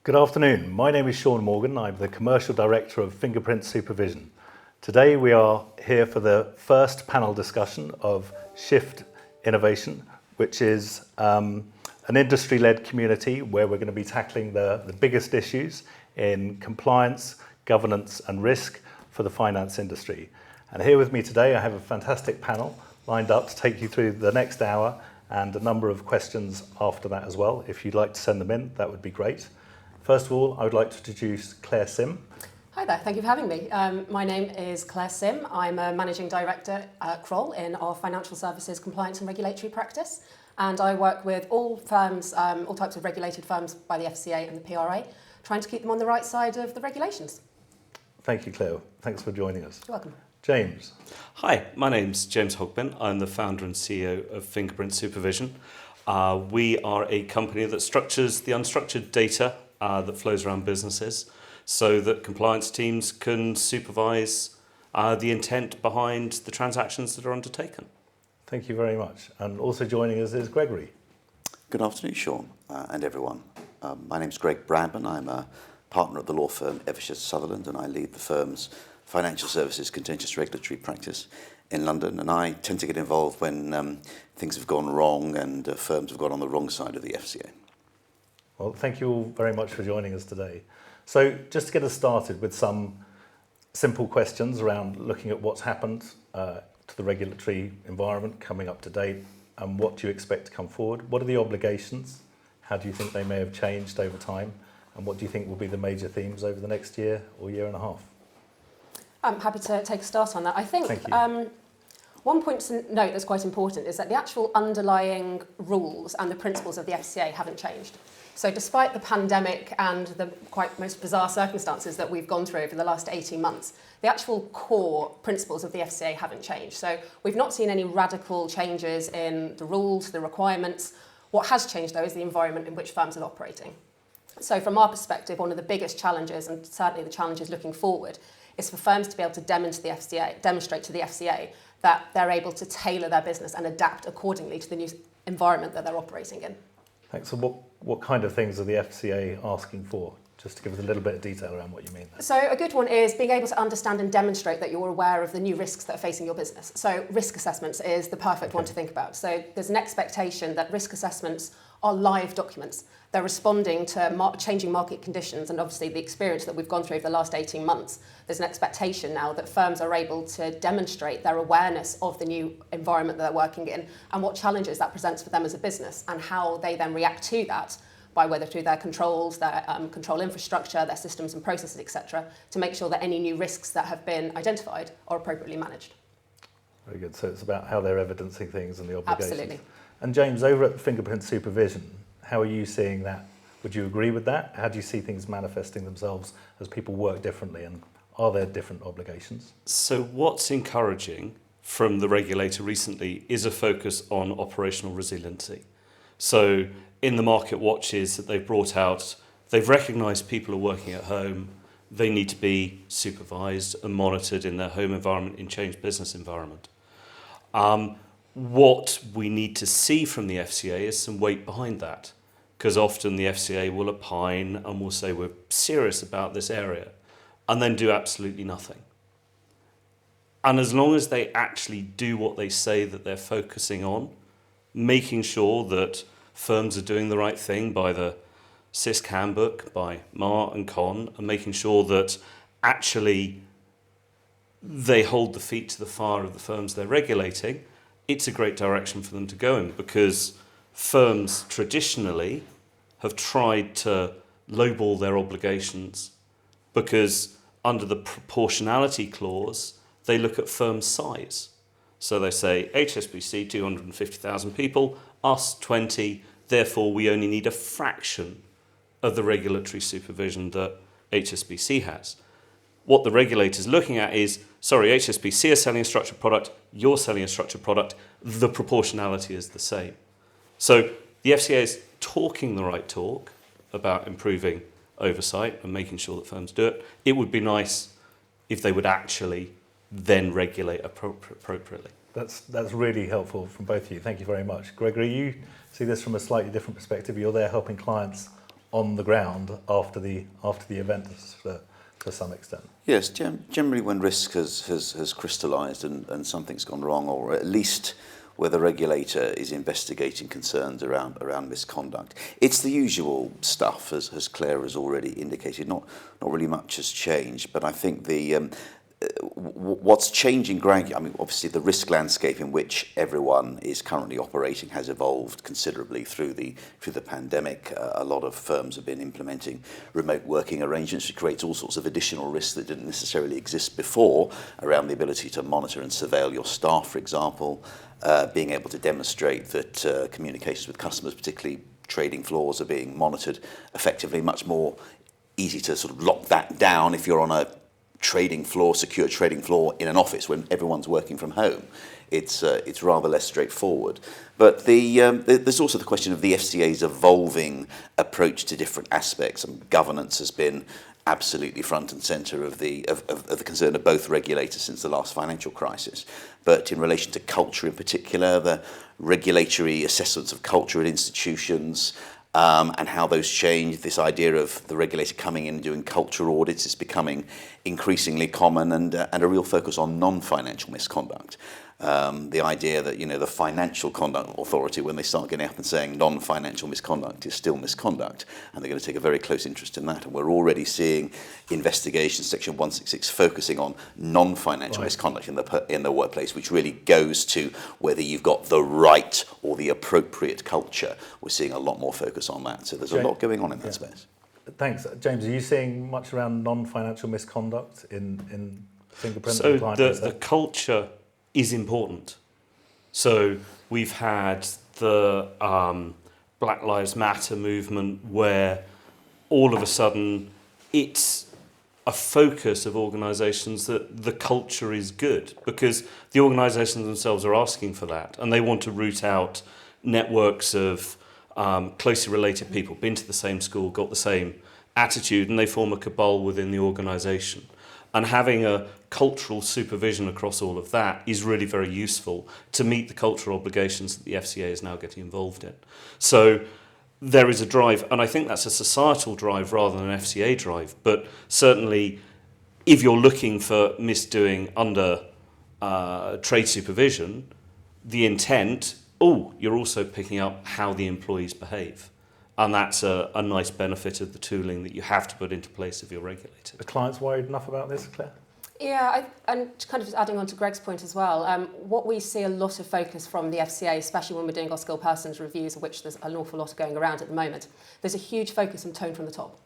Good afternoon. My name is Sean Morgan. I'm the Commercial Director of Fingerprint Supervision. Today we are here for the first panel discussion of Shift Innovation, which is an industry-led community where we're going to be tackling the biggest issues in compliance, governance and risk for the finance industry. And here with me today I have a fantastic panel lined up to take you through the next hour and a number of questions after that as well. If you'd like to send them in, that would be great. First of all, I would like to introduce Claire Sim. Hi there, thank you for having me. My name is Claire Sim. I'm a Managing Director at Kroll in our Financial Services Compliance and Regulatory Practice. And I work with all firms, all types of regulated firms by the FCA and the PRA, trying to keep them on the right side of the regulations. Thank you, Claire. Thanks for joining us. You're welcome. James. Hi, my name's James Hogbin. I'm the founder and CEO of Fingerprint Supervision. We are a company that structures the unstructured data that flows around businesses so that compliance teams can supervise the intent behind the transactions that are undertaken. Thank you very much. And also joining us is Gregory. Good afternoon, Sean, and everyone. My name is Greg Bradman. I'm a partner at the law firm Eversheds Sutherland, and I lead the firm's financial services contentious regulatory practice in London. And I tend to get involved when things have gone wrong and firms have got on the wrong side of the FCA. Well, thank you all very much for joining us today. So just to get us started with some simple questions around looking at what's happened to the regulatory environment coming up to date and what do you expect to come forward? What are the obligations? How do you think they may have changed over time? And what do you think will be the major themes over the next year or year and a half? I'm happy to take a start on that. I think one point to note that's quite important is that the actual underlying rules and the principles of the FCA haven't changed. So despite the pandemic and the quite most bizarre circumstances that we've gone through over the last 18 months, the actual core principles of the FCA haven't changed. So we've not seen any radical changes in the rules, the requirements. What has changed, though, is the environment in which firms are operating. So from our perspective, one of the biggest challenges, and certainly the challenges looking forward, is for firms to be able to demonstrate to the FCA that they're able to tailor their business and adapt accordingly to the new environment that they're operating in. Thanks. So what kind of things are the FCA asking for? Just to give us a little bit of detail around what you mean there. So a good one is being able to understand and demonstrate that you're aware of the new risks that are facing your business. So risk assessments is the perfect one to think about. So there's an expectation that risk assessments are live documents. They're responding to changing market conditions and obviously the experience that we've gone through over the last 18 months. There's an expectation now that firms are able to demonstrate their awareness of the new environment that they're working in and what challenges that presents for them as a business and how they then react to that by whether through their controls, their control infrastructure, their systems and processes, etc., to make sure that any new risks that have been identified are appropriately managed. Very good. So it's about how they're evidencing things and the obligations. Absolutely. And James, over at Fingerprint Supervision, how are you seeing that? Would you agree with that? How do you see things manifesting themselves as people work differently, and are there different obligations? So what's encouraging from the regulator recently is a focus on operational resiliency. So in the market watches that they've brought out, they've recognised people are working at home. They need to be supervised and monitored in their home environment, in changed business environment. What we need to see from the FCA is some weight behind that, because often the FCA will opine and will say we're serious about this area and then do absolutely nothing. And as long as they actually do what they say that they're focusing on, making sure that firms are doing the right thing by the CISC handbook, by MAR and CON, and making sure that actually they hold the feet to the fire of the firms they're regulating, it's a great direction for them to go in, because firms traditionally have tried to lowball their obligations because under the proportionality clause, they look at firm size. So they say HSBC, 250,000 people, us 20, therefore we only need a fraction of the regulatory supervision that HSBC has. What the regulator's looking at is, sorry, HSBC is selling a structured product, you're selling a structured product, the proportionality is the same. So the FCA is talking the right talk about improving oversight and making sure that firms do it. It would be nice if they would actually then regulate appropriately. That's really helpful from both of you. Thank you very much. Gregory, you see this from a slightly different perspective. You're there helping clients on the ground after the event to some extent. Yes, generally when risk has crystallised and something's gone wrong, or at least where the regulator is investigating concerns around misconduct. It's the usual stuff, as Claire has already indicated. Not really much has changed, but I think what's changing gradually, I mean, obviously the risk landscape in which everyone is currently operating has evolved considerably through the pandemic. A lot of firms have been implementing remote working arrangements, which creates all sorts of additional risks that didn't necessarily exist before, around the ability to monitor and surveil your staff, for example, being able to demonstrate that communications with customers, particularly trading floors, are being monitored effectively. Much more easy to sort of lock that down if you're on a trading floor, secure trading floor in an office when everyone's working from home. It's rather less straightforward. But there's also the question of the FCA's evolving approach to different aspects. And governance has been absolutely front and centre of the concern of both regulators since the last financial crisis. But in relation to culture in particular, the regulatory assessments of culture at institutions, and how those change, this idea of the regulator coming in and doing culture audits is becoming increasingly common, and a real focus on non-financial misconduct. The idea that, the Financial Conduct Authority, when they start getting up and saying non-financial misconduct is still misconduct, and they're going to take a very close interest in that. And we're already seeing investigations, Section 166, focusing on non-financial misconduct in the workplace, which really goes to whether you've got the right or the appropriate culture. We're seeing a lot more focus on that. So there's a lot going on in that space. Thanks. James, are you seeing much around non-financial misconduct in fingerprint? So the culture is important. So we've had the Black Lives Matter movement where all of a sudden it's a focus of organisations that the culture is good, because the organisations themselves are asking for that, and they want to root out networks of closely related people, been to the same school, got the same attitude, and they form a cabal within the organisation. And having a cultural supervision across all of that is really very useful to meet the cultural obligations that the FCA is now getting involved in. So there is a drive, and I think that's a societal drive rather than an FCA drive, but certainly if you're looking for misdoing under trade supervision, the intent, you're also picking up how the employees behave. And that's a nice benefit of the tooling that you have to put into place if you're regulated. Are clients worried enough about this, Claire? Yeah, and kind of just adding on to Greg's point as well, what we see a lot of focus from the FCA, especially when we're doing our skilled persons reviews, of which there's an awful lot going around at the moment, there's a huge focus on tone from the top.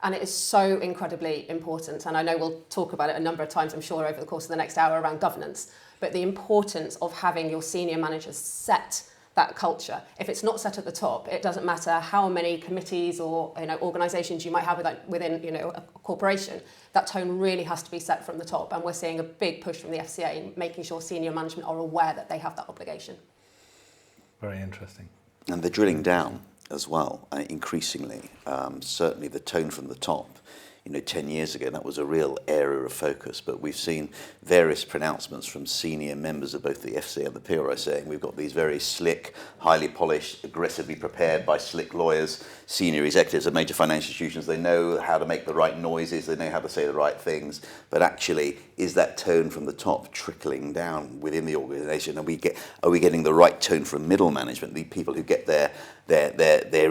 And it is so incredibly important. And I know we'll talk about it a number of times, I'm sure, over the course of the next hour around governance. But the importance of having your senior managers set that culture. If it's not set at the top, it doesn't matter how many committees or organisations you might have within a corporation. That tone really has to be set from the top, and we're seeing a big push from the FCA in making sure senior management are aware that they have that obligation. Very interesting. And they're drilling down as well, increasingly. Certainly the tone from the top. 10 years ago, that was a real area of focus, but we've seen various pronouncements from senior members of both the FCA and the PRO saying we've got these very slick, highly polished, aggressively prepared by slick lawyers, senior executives of major financial institutions. They know how to make the right noises, they know how to say the right things, but actually, is that tone from the top trickling down within the organisation? Are we getting the right tone from middle management, the people who get their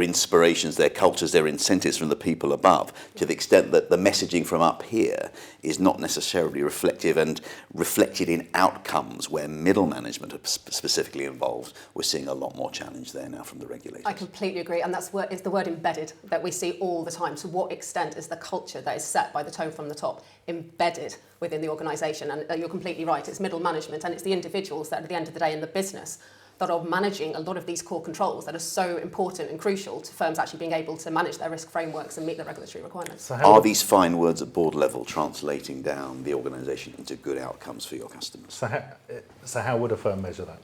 inspirations, their cultures, their incentives from the people above, to the extent that the messaging from up here is not necessarily reflective and reflected in outcomes where middle management are specifically involved. We're seeing a lot more challenge there now from the regulators. I completely agree, and that's is the word embedded that we see all the time. To what extent is the culture that is set by the tone from the top embedded within the organisation? And you're completely right, it's middle management, and it's the individuals that at the end of the day in the business that are managing a lot of these core controls that are so important and crucial to firms actually being able to manage their risk frameworks and meet the regulatory requirements. So are these fine words at board level translating down the organisation into good outcomes for your customers? So how would a firm measure that,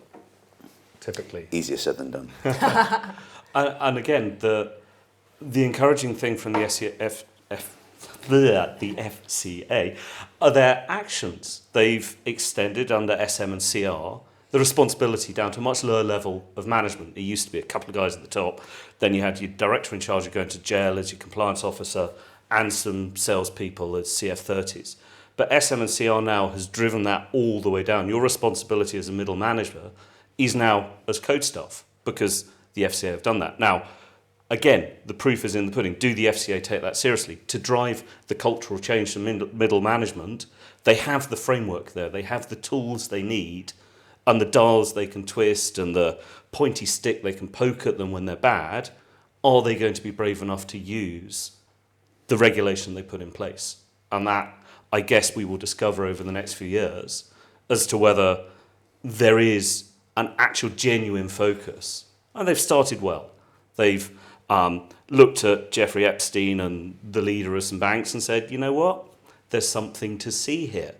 typically? Easier said than done. And again, the encouraging thing from the FCA are their actions. They've extended under SM and CR the responsibility down to a much lower level of management. It used to be a couple of guys at the top. Then you had your director in charge of going to jail as your compliance officer and some salespeople as CF30s. But SM and CR now has driven that all the way down. Your responsibility as a middle manager is now as code staff because the FCA have done that. Now, again, the proof is in the pudding. Do the FCA take that seriously? To drive the cultural change to middle management, they have the framework there. They have the tools they need and the dials they can twist and the pointy stick they can poke at them when they're bad. Are they going to be brave enough to use the regulation they put in place? And that, I guess, we will discover over the next few years as to whether there is an actual genuine focus. And they've started well. They've looked at Jeffrey Epstein and the leader of some banks and said, you know what? There's something to see here.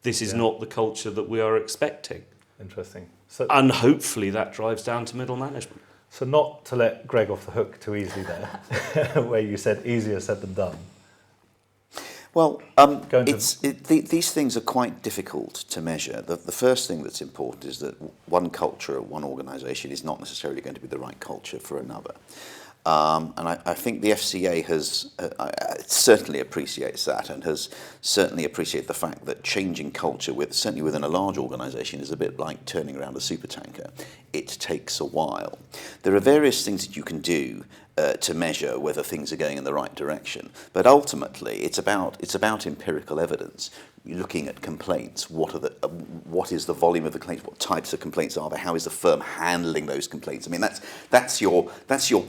This is not the culture that we are expecting. Interesting. And hopefully that drives down to middle management. So not to let Greg off the hook too easily there, where you said easier said than done. Well, these things are quite difficult to measure. The first thing that's important is that one culture or one organisation is not necessarily going to be the right culture for another. And I think the FCA has certainly appreciates that and has certainly appreciated the fact that changing culture, certainly within a large organisation, is a bit like turning around a supertanker. It takes a while. There are various things that you can do to measure whether things are going in the right direction, but ultimately it's about empirical evidence. You're looking at complaints. What is the volume of the complaints? What types of complaints are there? How is the firm handling those complaints? I mean, that's your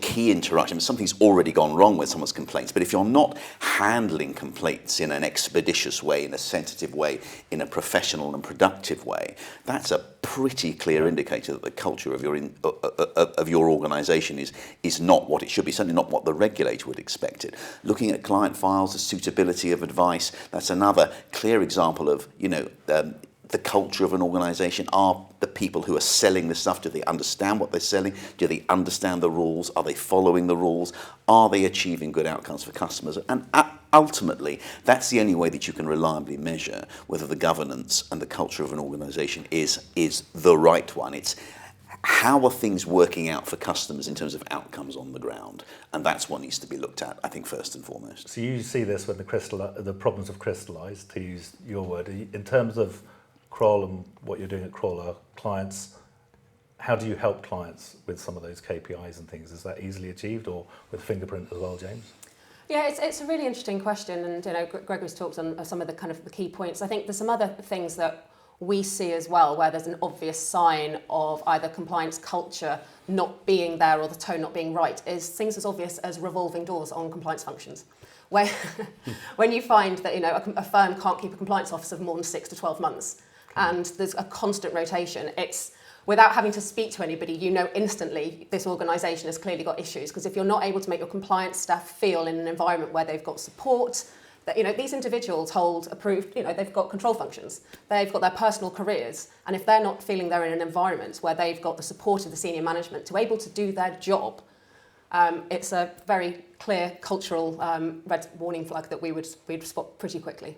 key interaction. Something's already gone wrong with someone's complaints. But if you're not handling complaints in an expeditious way, in a sensitive way, in a professional and productive way, that's a pretty clear indicator that the culture of your organisation is not what it should be. Certainly not what the regulator would expect it. Looking at client files, the suitability of advice, that's another clear example of, the culture of an organisation. Are the people who are selling this stuff, do they understand what they're selling? Do they understand the rules? Are they following the rules? Are they achieving good outcomes for customers? And ultimately, that's the only way that you can reliably measure whether the governance and the culture of an organisation is the right one. It's how are things working out for customers in terms of outcomes on the ground? And that's what needs to be looked at, I think, first and foremost. So you see this when the problems have crystallised, to use your word. In terms of Kroll and what you're doing at Kroll, clients, how do you help clients with some of those KPIs and things? Is that easily achieved, or with Fingerprint as well, James? Yeah, it's a really interesting question, and Gregory's talked on some of the kind of the key points. I think there's some other things that we see as well, where there's an obvious sign of either compliance culture not being there or the tone not being right, is things as obvious as revolving doors on compliance functions. Where when you find that a firm can't keep a compliance officer for more than 6 to 12 months, and there's a constant rotation, it's without having to speak to anybody, instantly this organisation has clearly got issues. Because if you're not able to make your compliance staff feel in an environment where they've got support, that these individuals hold approved, they've got control functions, they've got their personal careers, and if they're not feeling they're in an environment where they've got the support of the senior management to able to do their job, it's a very clear cultural red warning flag that we'd spot pretty quickly.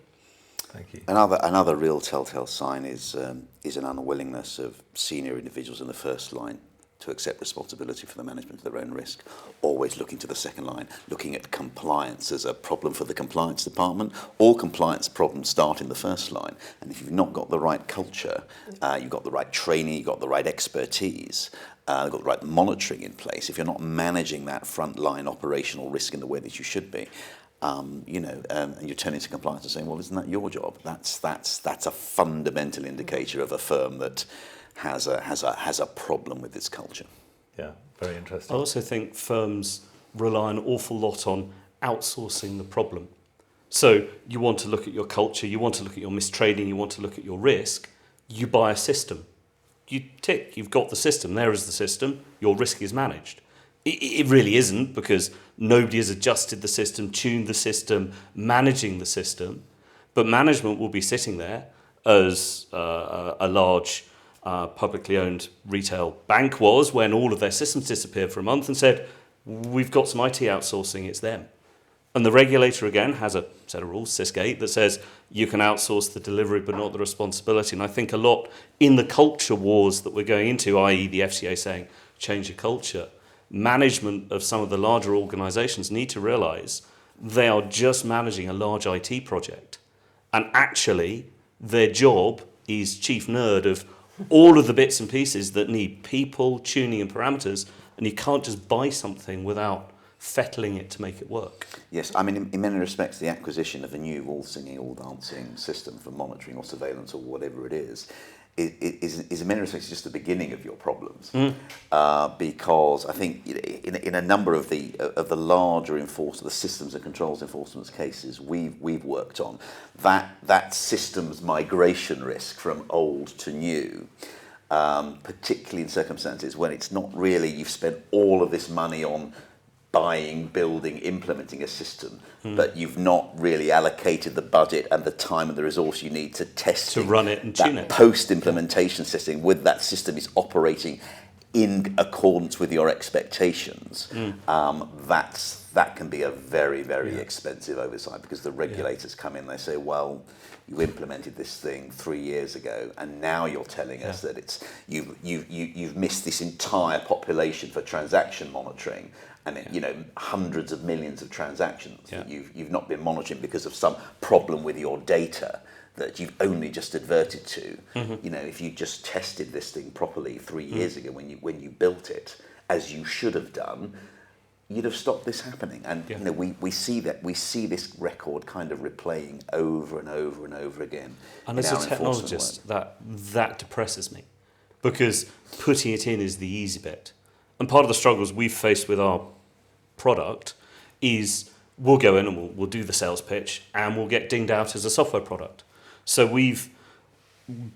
Thank you. Another real telltale sign is an unwillingness of senior individuals in the first line to accept responsibility for the management of their own risk, always looking to the second line, looking at compliance as a problem for the compliance department. All compliance problems start in the first line, and if you've not got the right culture, you've got the right training, you've got the right expertise, you've got the right monitoring in place, if you're not managing that frontline operational risk in the way that you should be, and you're turning to compliance and saying, well, isn't that your job? That's a fundamental indicator of a firm that has a problem with its culture. Yeah, very interesting. I also think firms rely an awful lot on outsourcing the problem. So you want to look at your culture, you want to look at your mistraining, you want to look at your risk, you buy a system. You tick, you've got the system, there is the system, your risk is managed. It really isn't, because nobody has adjusted the system, tuned the system, managing the system, but management will be sitting there as a large publicly owned retail bank was when all of their systems disappeared for a month and said, we've got some IT outsourcing, it's them. And the regulator, again, has a set of rules, CISC 8, that says you can outsource the delivery but not the responsibility. And I think a lot in the culture wars that we're going into, i.e. the FCA saying, change your culture, management of some of the larger organisations need to realise they are just managing a large IT project. And actually, their job is chief nerd of all of the bits and pieces that need people, tuning and parameters, and you can't just buy something without fettling it to make it work. Yes, I mean, in many respects, the acquisition of a new all-singing, all-dancing system for monitoring or surveillance or whatever it is in many respects just the beginning of your problems. Because I think in a number of the larger the systems and controls enforcement cases we've worked on, that systems migration risk from old to new, particularly in circumstances when it's not really, you've spent all of this money on buying, building, implementing a system, but you've not really allocated the budget and the time and the resource you need to test to run it and tune it. Post-implementation testing, with that system is operating in accordance with your expectations. That can be a very, very expensive oversight, because the regulators come in, they say, well, you implemented this thing 3 years ago, and now you're telling us that you've missed this entire population for transaction monitoring, and hundreds of millions of transactions that you've not been monitoring because of some problem with your data that you've only just adverted to. If you just tested this thing properly 3 years ago when you built it, as you should have done, you'd have stopped this happening. And we see this record kind of replaying over and over and over again. And as a technologist, that depresses me, because putting it in is the easy bit. And part of the struggles we've faced with our product is we'll go in and we'll do the sales pitch and we'll get dinged out as a software product. So we've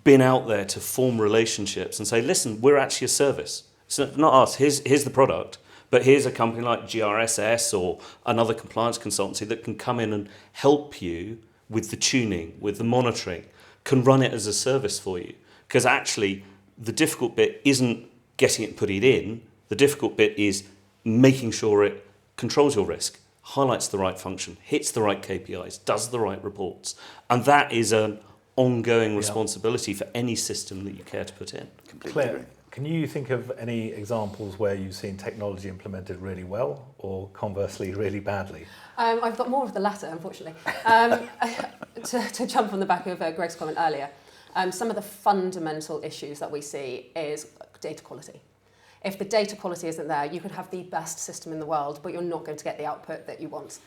been out there to form relationships and say, listen, we're actually a service. So not us, here's the product, but here's a company like GRSS or another compliance consultancy that can come in and help you with the tuning, with the monitoring, can run it as a service for you. Because actually, the difficult bit isn't getting it and putting it in. The difficult bit is making sure it controls your risk, highlights the right function, hits the right KPIs, does the right reports. And that is an ongoing responsibility for any system that you care to put in. Claire, can you think of any examples where you've seen technology implemented really well or conversely really badly? I've got more of the latter, unfortunately. To jump on the back of Greg's comment earlier, some of the fundamental issues that we see is data quality. If the data quality isn't there, you can have the best system in the world, but you're not going to get the output that you want.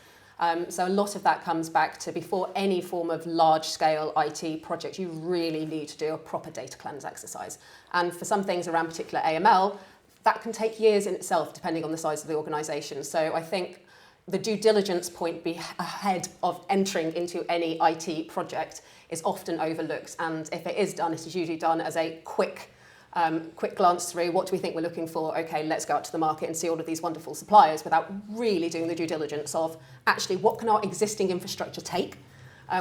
So a lot of that comes back to, before any form of large-scale IT project, you really need to do a proper data cleanse exercise. And for some things around particular AML, that can take years in itself, depending on the size of the organisation. So I think the due diligence point ahead of entering into any IT project is often overlooked. And if it is done, it is usually done as a quick glance through, what do we think we're looking for? Okay, let's go out to the market and see all of these wonderful suppliers, without really doing the due diligence of actually what can our existing infrastructure take.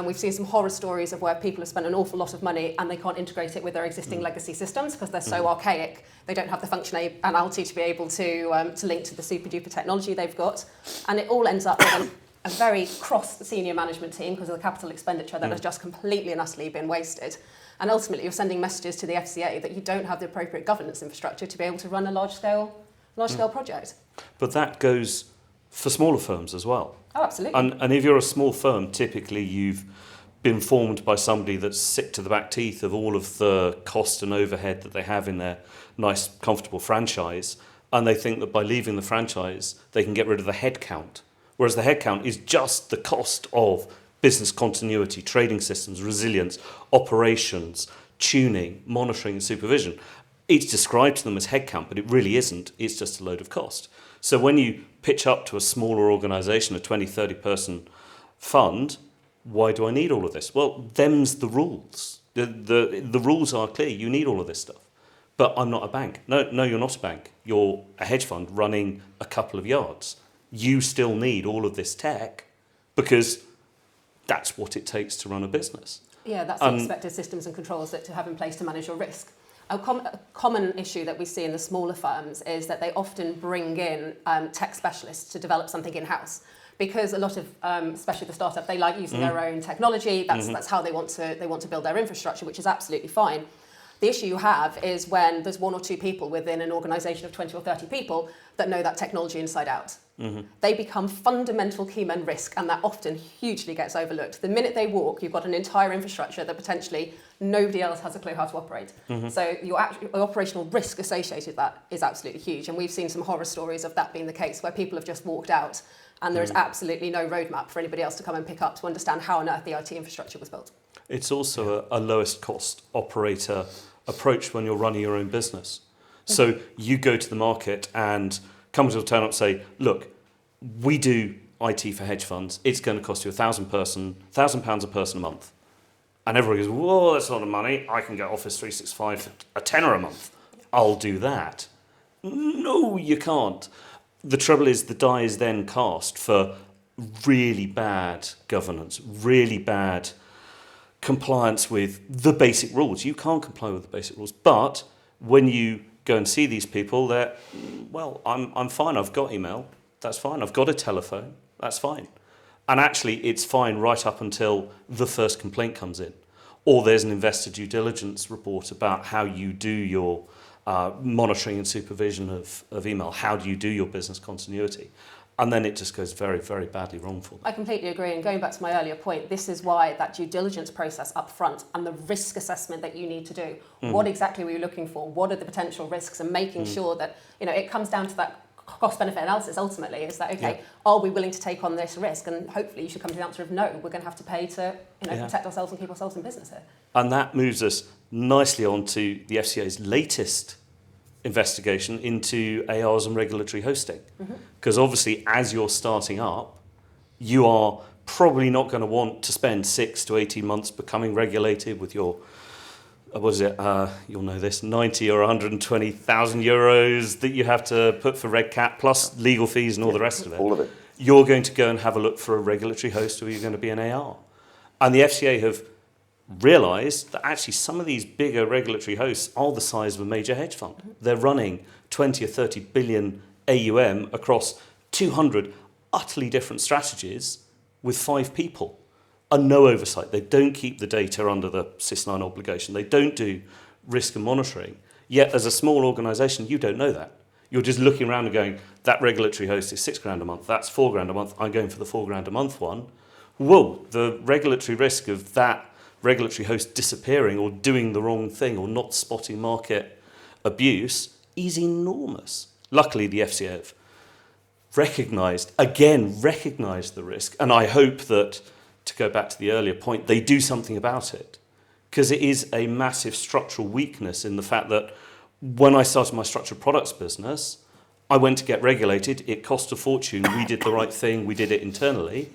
We've seen some horror stories of where people have spent an awful lot of money and they can't integrate it with their existing legacy systems because they're so archaic. They don't have the functionality to be able to link to the super duper technology they've got. And it all ends up with a very cross senior management team because of the capital expenditure that has just completely and utterly been wasted. And ultimately, you're sending messages to the FCA that you don't have the appropriate governance infrastructure to be able to run a large-scale project. But that goes for smaller firms as well. Oh, absolutely. And if you're a small firm, typically you've been formed by somebody that's sick to the back teeth of all of the cost and overhead that they have in their nice, comfortable franchise, and they think that by leaving the franchise, they can get rid of the headcount. Whereas the headcount is just the cost of business continuity, trading systems, resilience, operations, tuning, monitoring and supervision. It's described to them as headcount, but it really isn't. It's just a load of cost. So when you pitch up to a smaller organisation, a 20, 30 person fund, why do I need all of this? Well, them's the rules. The rules are clear. You need all of this stuff. But I'm not a bank. No, you're not a bank. You're a hedge fund running a couple of yards. You still need all of this tech because that's what it takes to run a business. Yeah, that's the expected systems and controls that to have in place to manage your risk. A common issue that we see in the smaller firms is that they often bring in tech specialists to develop something in-house. Because a lot of, especially the startup, they like using their own technology. That's how they want to build their infrastructure, which is absolutely fine. The issue you have is when there's 1 or 2 people within an organisation of 20 or 30 people that know that technology inside out. They become fundamental key men risk, and that often hugely gets overlooked. The minute they walk, you've got an entire infrastructure that potentially nobody else has a clue how to operate. So your operational risk associated with that is absolutely huge. And we've seen some horror stories of that being the case, where people have just walked out and there is absolutely no roadmap for anybody else to come and pick up to understand how on earth the IT infrastructure was built. It's also a lowest cost operator approach when you're running your own business. So you go to the market and companies will turn up and say, look, we do IT for hedge funds. It's going to cost you £1,000 a person a month. And everybody goes, whoa, that's a lot of money. I can get Office 365 for a tenner a month. I'll do that. No, you can't. The trouble is the die is then cast for really bad governance, really bad compliance with the basic rules. You can't comply with the basic rules. But when you go and see these people, they're, well, I'm fine. I've got email. That's fine. I've got a telephone. That's fine. And actually, it's fine right up until the first complaint comes in. Or there's an investor due diligence report about how you do your monitoring and supervision of email. How do you do your business continuity? And then it just goes very, very badly wrong for them. I completely agree. And going back to my earlier point, this is why that due diligence process up front and the risk assessment that you need to do. What exactly were you looking for? What are the potential risks? And making sure that, it comes down to that cost-benefit analysis ultimately. Is that, okay, are we willing to take on this risk? And hopefully you should come to the answer of no, we're going to have to pay to protect ourselves and keep ourselves in business here. And that moves us nicely on to the FCA's latest investigation into ARs and regulatory hosting. Because obviously, as you're starting up, you are probably not going to want to spend 6 to 18 months becoming regulated with your, you'll know this, 90 or 120,000 euros that you have to put for Reg Cap, plus legal fees and all the rest of it. All of it. You're going to go and have a look for a regulatory host, or you're going to be an AR. And the FCA have realised that actually some of these bigger regulatory hosts are the size of a major hedge fund. They're running 20 or 30 billion AUM across 200 utterly different strategies with 5 people and no oversight. They don't keep the data under the SIS9 obligation. They don't do risk and monitoring. Yet as a small organisation, you don't know that. You're just looking around and going, that regulatory host is £6,000 a month, that's £4,000 a month, I'm going for the £4,000 a month one. Whoa, the regulatory risk of that regulatory host disappearing or doing the wrong thing or not spotting market abuse is enormous. Luckily, the FCA have recognised the risk, and I hope that, to go back to the earlier point, they do something about it, because it is a massive structural weakness in the fact that when I started my structured products business, I went to get regulated, it cost a fortune, we did the right thing, we did it internally.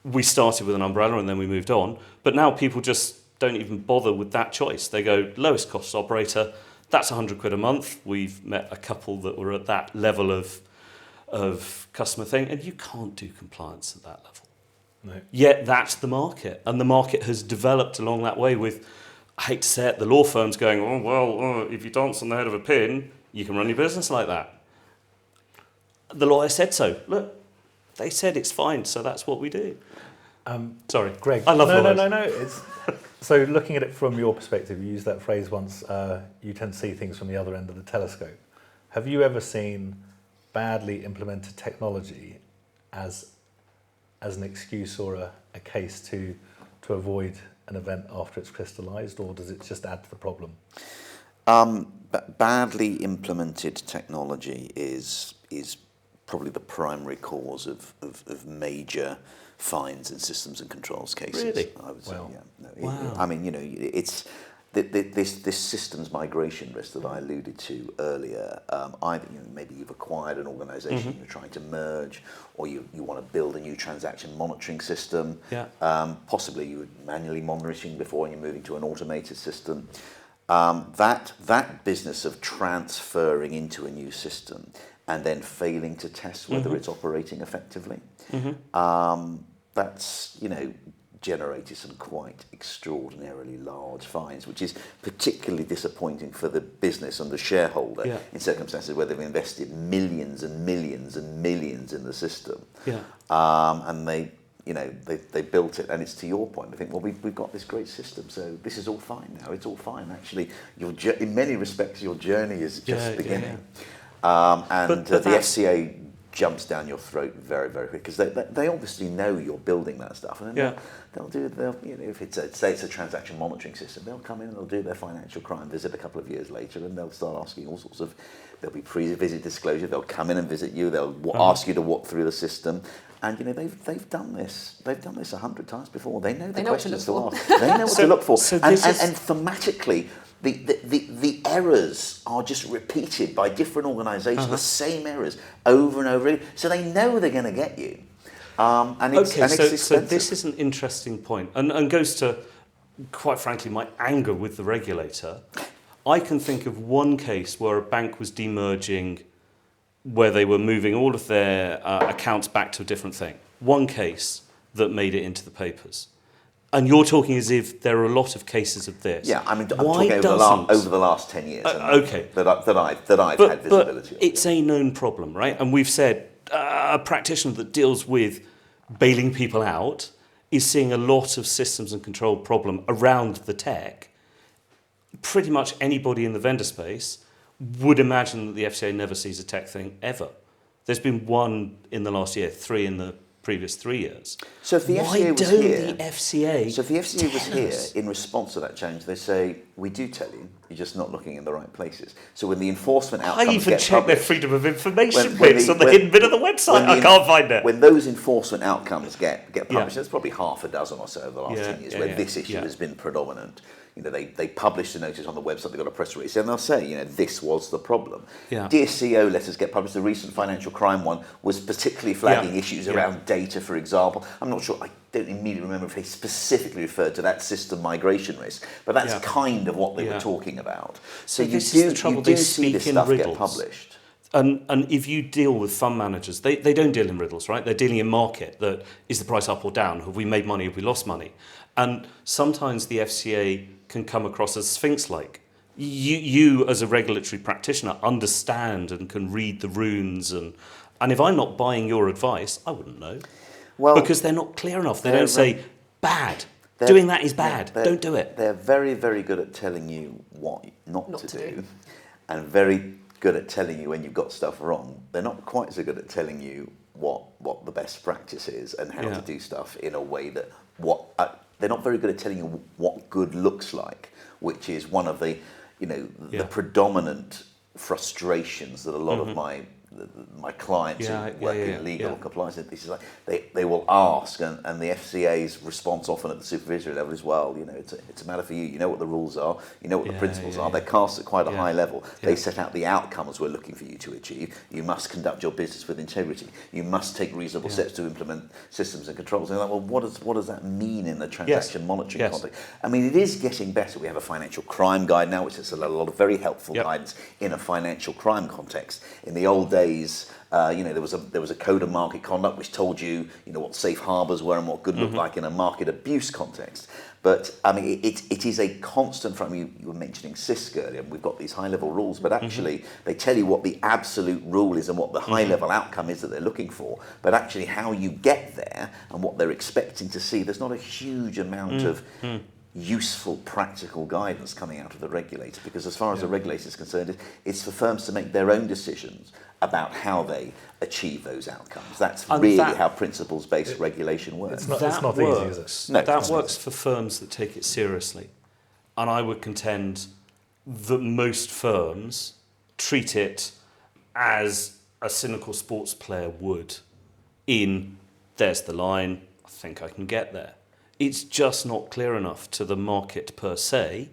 We started with an umbrella and then we moved on. But now people just don't even bother with that choice. They go, lowest cost operator, that's £100 a month. We've met a couple that were at that level of customer thing, and you can't do compliance at that level. No. Yet that's the market, and the market has developed along that way with, I hate to say it, the law firms going, if you dance on the head of a pin, you can run your business like that. The lawyer said so. Look, they said it's fine, so that's what we do. Sorry, Greg. I love lawyers. No. It's, so looking at it from your perspective, you used that phrase once, you tend to see things from the other end of the telescope. Have you ever seen badly implemented technology as an excuse or a case to avoid an event after it's crystallised, or does it just add to the problem? Badly implemented technology is probably the primary cause of major fines in systems and controls cases. Really? I would say, yeah. No, Wow. I mean, it's this systems migration risk that I alluded to earlier. Either maybe you've acquired an organisation, you're trying to merge, or you want to build a new transaction monitoring system. Yeah. Possibly you were manually monitoring before, and you're moving to an automated system. That business of transferring into a new system and then failing to test whether it's operating effectively. That's, generated some quite extraordinarily large fines, which is particularly disappointing for the business and the shareholder in circumstances where they've invested millions and millions and millions in the system. And they built it, and it's to your point. I think, well, we've got this great system, so this is all fine now. It's all fine. Actually, in many respects, your journey is just beginning. But the FCA jumps down your throat very, very quick, because they obviously know you're building that stuff, and then they'll if it's a transaction monitoring system, they'll come in and they'll do their financial crime visit a couple of years later, and they'll start asking all sorts of. There'll be pre-visit disclosure. They'll come in and visit you. They'll ask you to walk through the system. And they've done this. They've done this 100 times before. They know the questions to ask. They know what to look for. And thematically, the errors are just repeated by different organisations. The same errors over and over again. So they know they're going to get you. It's expensive. So this is an interesting point, and goes to, quite frankly, my anger with the regulator. I can think of one case where a bank was demerging, where they were moving all of their accounts back to a different thing. One case that made it into the papers. And you're talking as if there are a lot of cases of this. Yeah, I mean, I'm talking over the last 10 years. That I've had visibility of. It's a known problem, right? And we've said a practitioner that deals with bailing people out is seeing a lot of systems and control problem around the tech. Pretty much anybody in the vendor space would imagine that the FCA never sees a tech thing ever. There's been one in the last year, 3 in the previous 3 years. So if the FCA was here, so if the FCA was here in response to that change, they say, we do tell you, you're just not looking in the right places. So when the enforcement outcomes I even check their freedom of information bits on the hidden bit of the website. I can't find it. When those enforcement outcomes get published, there's probably half a dozen or so over the last 10 years where this issue has been predominant. They publish a notice on the website, they've got a press release, and they'll say, this was the problem. Dear CEO letters get published. The recent financial crime one was particularly flagging issues around data, for example. I'm not sure, I don't immediately remember if they specifically referred to that system migration risk, but that's kind of what they were talking about. So you do see this stuff get published. And if you deal with fund managers, they don't deal in riddles, right? They're dealing in market. That is the price up or down? Have we made money? Have we lost money? And sometimes the FCA can come across as Sphinx-like. You as a regulatory practitioner understand and can read the runes, and if I'm not buying your advice, I wouldn't know. Well, because they're not clear enough. They don't say bad. Doing that is bad. Don't do it. They're very, very good at telling you what not to do, and very good at telling you when you've got stuff wrong. They're not quite so good at telling you what the best practice is and how to do stuff in a way that they're not very good at telling you what good looks like, which is one of the the predominant frustrations that a lot of my clients who work in legal compliance, this is like they will ask, and the FCA's response often at the supervisory level is, well, it's a matter for you. You know what the rules are, you know what the principles are. They're cast at quite a high level. They set out the outcomes we're looking for you to achieve. You must conduct your business with integrity. You must take reasonable steps to implement systems and controls. And they're like, well, what does that mean in the transaction monitoring context? I mean, it is getting better. We have a financial crime guide now, which is a lot of very helpful guidance in a financial crime context. In the old days, there was a code of market conduct which told you, what safe harbours were and what good looked like in a market abuse context. But I mean, it is a constant. You were mentioning CISC earlier. We've got these high-level rules, but actually they tell you what the absolute rule is and what the high-level outcome is that they're looking for. But actually, how you get there and what they're expecting to see, there's not a huge amount of useful, practical guidance coming out of the regulator, because as far as the regulator is concerned, it's for firms to make their own decisions about how they achieve those outcomes. That's really how principles-based regulation works. It's not easy, is it? No, that works for firms that take it seriously. And I would contend that most firms treat it as a cynical sports player would, there's the line, I think I can get there. It's just not clear enough to the market per se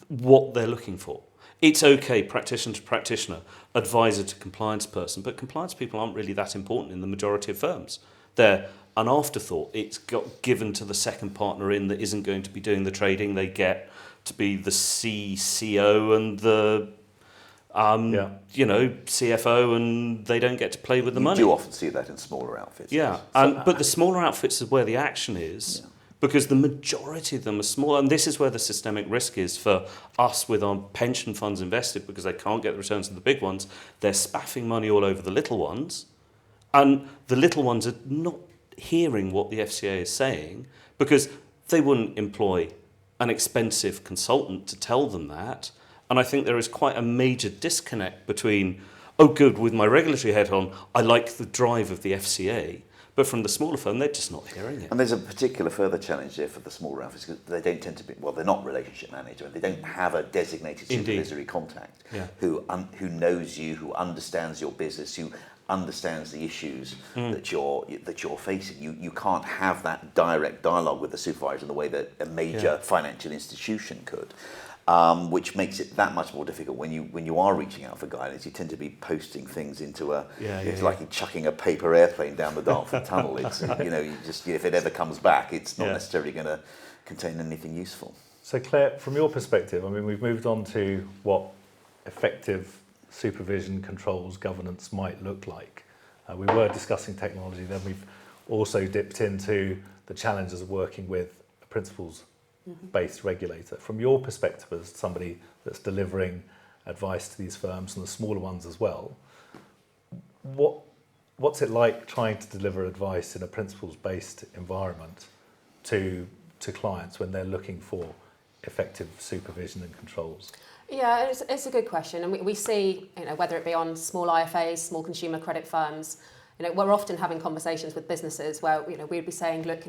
what they're looking for. It's okay, practitioner to practitioner, advisor to compliance person, but compliance people aren't really that important in the majority of firms. They're an afterthought. It's got given to the second partner in that isn't going to be doing the trading. They get to be the CCO and the CFO, and they don't get to play with the money. You do often see that in smaller outfits. Yeah, but the smaller outfits is where the action is. Yeah. because the majority of them are small. And this is where the systemic risk is for us with our pension funds invested, because they can't get the returns of the big ones. They're spaffing money all over the little ones. And the little ones are not hearing what the FCA is saying, because they wouldn't employ an expensive consultant to tell them that. And I think there is quite a major disconnect between, oh, good, with my regulatory head on, I like the drive of the FCA. But from the smaller firm, they're just not hearing it. And there's a particular further challenge there for the smaller outfits, because they don't tend to be, well, they're not relationship manager, and they don't have a designated supervisory contact who knows you, who understands your business, who understands the issues that you're facing. You can't have that direct dialogue with the supervisor in the way that a major financial institution could. Which makes it that much more difficult when you are reaching out for guidance. You tend to be posting things into it's like chucking a paper airplane down the Dartford Tunnel. It's if it ever comes back, it's not necessarily going to contain anything useful. So Claire, from your perspective, I mean, we've moved on to what effective supervision, controls, governance might look like. We were discussing technology, then we've also dipped into the challenges of working with a principles-based regulator. From your perspective as somebody that's delivering advice to these firms and the smaller ones as well, what's it like trying to deliver advice in a principles-based environment to clients when they're looking for effective supervision and controls? Yeah, it's a good question, and we see, whether it be on small IFAs, small consumer credit firms, we're often having conversations with businesses where we'd be saying, look,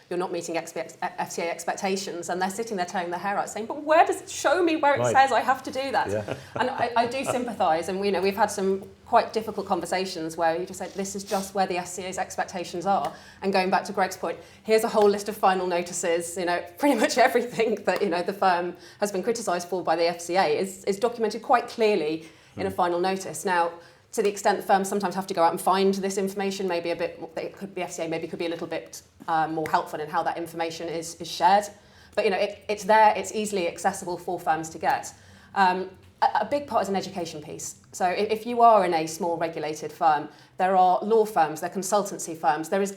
you're not meeting FCA expectations, and they're sitting there tearing their hair out, saying, but show me where it says I have to do that. Yeah. And I do sympathise, and we've had some quite difficult conversations where you just said, this is just where the FCA's expectations are. And going back to Greg's point, here's a whole list of final notices. Pretty much everything that the firm has been criticised for by the FCA is documented quite clearly in a final notice. Now, to the extent that firms sometimes have to go out and find this information, maybe a bit, the FCA maybe could be a little bit more helpful in how that information is shared. But it's there, it's easily accessible for firms to get. A big part is an education piece. So if you are in a small regulated firm, there are law firms, there are consultancy firms, there is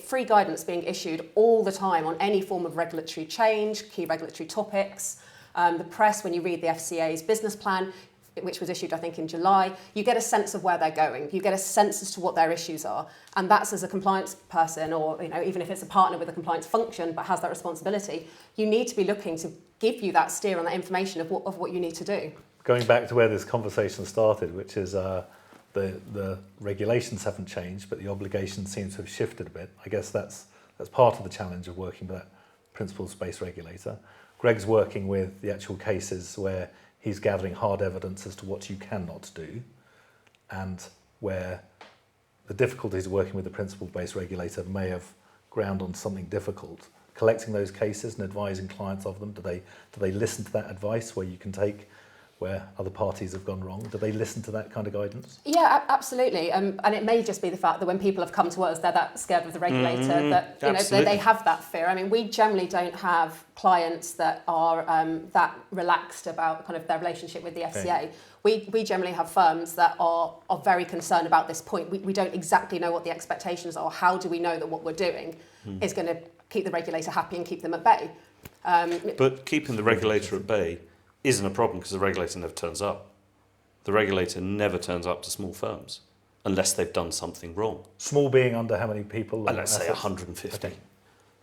free guidance being issued all the time on any form of regulatory change, key regulatory topics. The press, when you read the FCA's business plan, which was issued, I think, in July, you get a sense of where they're going. You get a sense as to what their issues are. And that's, as a compliance person, or even if it's a partner with a compliance function but has that responsibility, you need to be looking to give you that steer on that information of what you need to do. Going back to where this conversation started, which is the regulations haven't changed, but the obligations seem to have shifted a bit. I guess that's part of the challenge of working with that principles-based regulator. Greg's working with the actual cases where he's gathering hard evidence as to what you cannot do, and where the difficulties of working with the principle-based regulator may have ground on something difficult. Collecting those cases and advising clients of them, do they listen to that advice where you can take where other parties have gone wrong? Do they listen to that kind of guidance? Yeah, absolutely. And it may just be the fact that when people have come to us, they're that scared of the regulator that they have that fear. I mean, we generally don't have clients that are that relaxed about kind of their relationship with the FCA. Okay. We generally have firms that are very concerned about this point. We don't exactly know what the expectations are. How do we know that what we're doing is going to keep the regulator happy and keep them at bay? But keeping the regulator at bay isn't a problem, because the regulator never turns up. The regulator never turns up to small firms unless they've done something wrong. Small being under how many people? Let's say 150. Okay.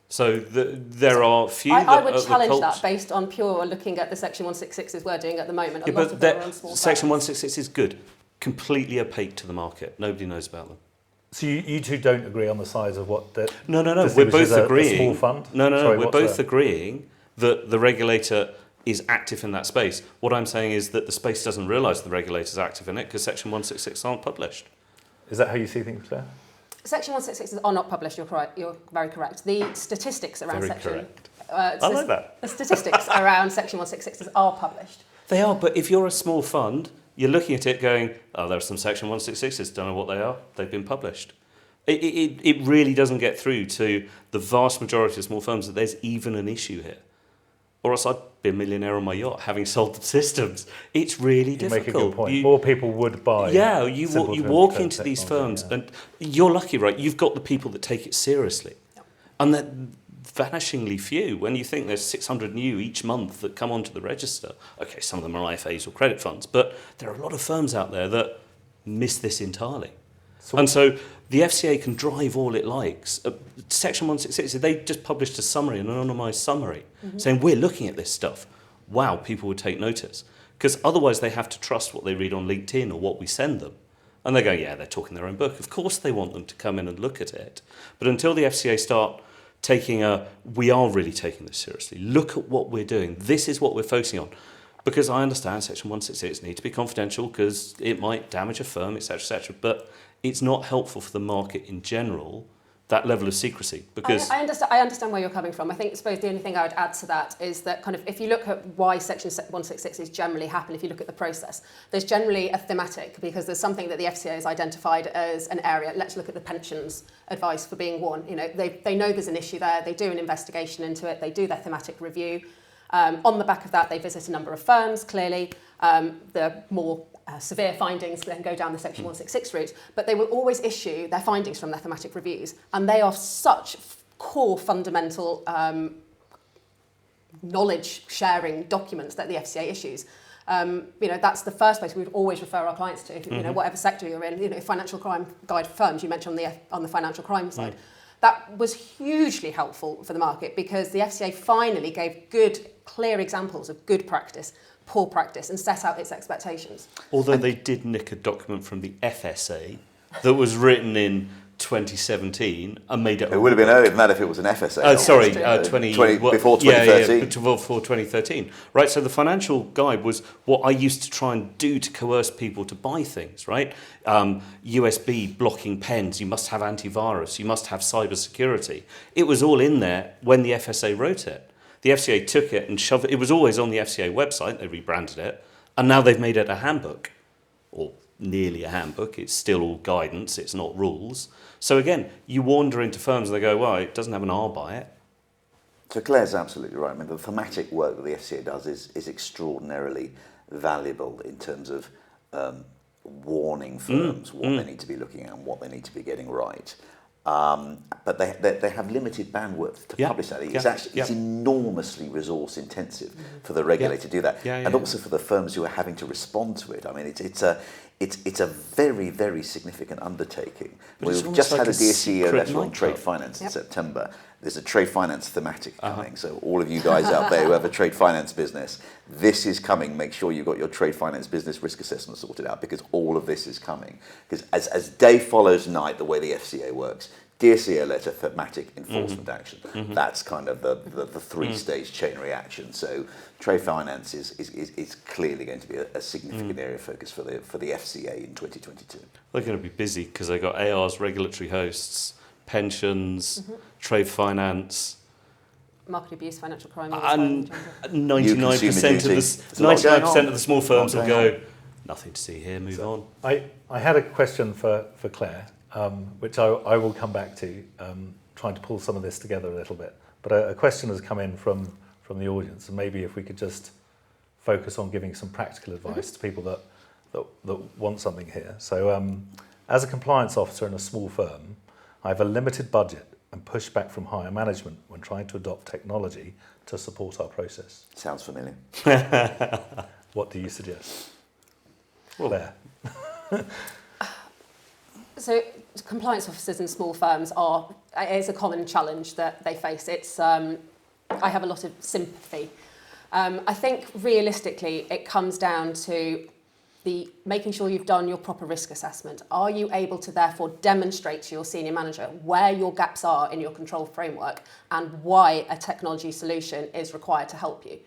So there are few. I would challenge that based on pure looking at the Section 166s we're doing at the moment. A lot of them are on small Section firms. 166 is good. Completely opaque to the market. Nobody knows about them. So you two don't agree on the size of what the... No. We're both agreeing. A small fund? No. We're both agreeing that the regulator is active in that space. What I'm saying is that the space doesn't realise the regulator's active in it because Section 166 aren't published. Is that how you see things, Claire? Section 166 are not published, you're correct. You're very correct. The statistics around I like that. The statistics around Section 166 are published. They are, but if you're a small fund, you're looking at it going, oh, there are some Section 166s, don't know what they are, they've been published. It really doesn't get through to the vast majority of small firms that there's even an issue here. Or else I'd be a millionaire on my yacht having sold the systems. It's really difficult. You make a good point. More people would buy. Yeah, you walk into these firms and you're lucky, right? You've got the people that take it seriously. Yep. And vanishingly few. When you think there's 600 new each month that come onto the register, okay, some of them are IFAs or credit funds, but there are a lot of firms out there that miss this entirely. And so the FCA can drive all it likes. Section 166, they just published a summary, an anonymised summary, saying we're looking at this stuff. Wow, people would take notice. Because otherwise they have to trust what they read on LinkedIn or what we send them. And they go, yeah, they're talking their own book. Of course they want them to come in and look at it. But until the FCA start we are really taking this seriously. Look at what we're doing. This is what we're focusing on. Because I understand Section 166 needs to be confidential because it might damage a firm, etc., etc. But it's not helpful for the market in general, that level of secrecy. Because I understand where you're coming from. I suppose the only thing I would add to that is that kind of if you look at why Section 166 is generally happen, if you look at the process, there's generally a thematic because there's something that the FCA has identified as an area. Let's look at the pensions advice for being one. They know there's an issue there. They do an investigation into it. They do their thematic review. On the back of that, they visit a number of firms, clearly. The more severe findings then go down the Section 166 route, but they will always issue their findings from their thematic reviews, and they are such core fundamental knowledge-sharing documents that the FCA issues. That's the first place we would always refer our clients to, whatever sector you're in. Financial crime guide for firms, you mentioned on the financial crime side. That was hugely helpful for the market because the FCA finally gave good, clear examples of good practice, poor practice, and set out its expectations. Although they did nick a document from the FSA that was written in 2017 and made it... It would have been earlier than that if it was an FSA. Before 2013. Before 2013. Right, so the financial guide was what I used to try and do to coerce people to buy things, right? USB blocking pens, you must have antivirus, you must have cyber security. It was all in there when the FSA wrote it. The FCA took it and shoved it. It was always on the FCA website, they rebranded it, and now they've made it a handbook, or nearly a handbook. It's still all guidance, it's not rules. So again, you wander into firms and they go, well, it doesn't have an R by it. So Claire's absolutely right. I mean, the thematic work that the FCA does is extraordinarily valuable in terms of warning firms what they need to be looking at and what they need to be getting right. But they have limited bandwidth to publish that. It's enormously resource intensive for the regulator to do that, and also for the firms who are having to respond to it. I mean, it's a very, very significant undertaking. We've just had a Dear CEO letter on trade finance in September. There's a trade finance thematic coming. So all of you guys out there who have a trade finance business, this is coming. Make sure you've got your trade finance business risk assessment sorted out because all of this is coming. Because as day follows night, the way the FCA works, Dear CEO letter, thematic enforcement action. That's kind of the three-stage chain reaction. So trade finance is clearly going to be a significant area of focus for the FCA in 2022. They're going to be busy because they've got ARs, regulatory hosts, pensions, trade finance, market abuse, financial crime, and 99% of the small firms will go, nothing to see here, move on. I had a question for Claire, which I will come back to, trying to pull some of this together a little bit. But a question has come in from the audience, and maybe if we could just focus on giving some practical advice to people that want something here. So as a compliance officer in a small firm, I have a limited budget and pushback from higher management when trying to adopt technology to support our process. Sounds familiar. What do you suggest? Claire. So compliance officers in small firms it's a common challenge that they face. I have a lot of sympathy. I think realistically it comes down to making sure you've done your proper risk assessment. Are you able to therefore demonstrate to your senior manager where your gaps are in your control framework and why a technology solution is required to help you?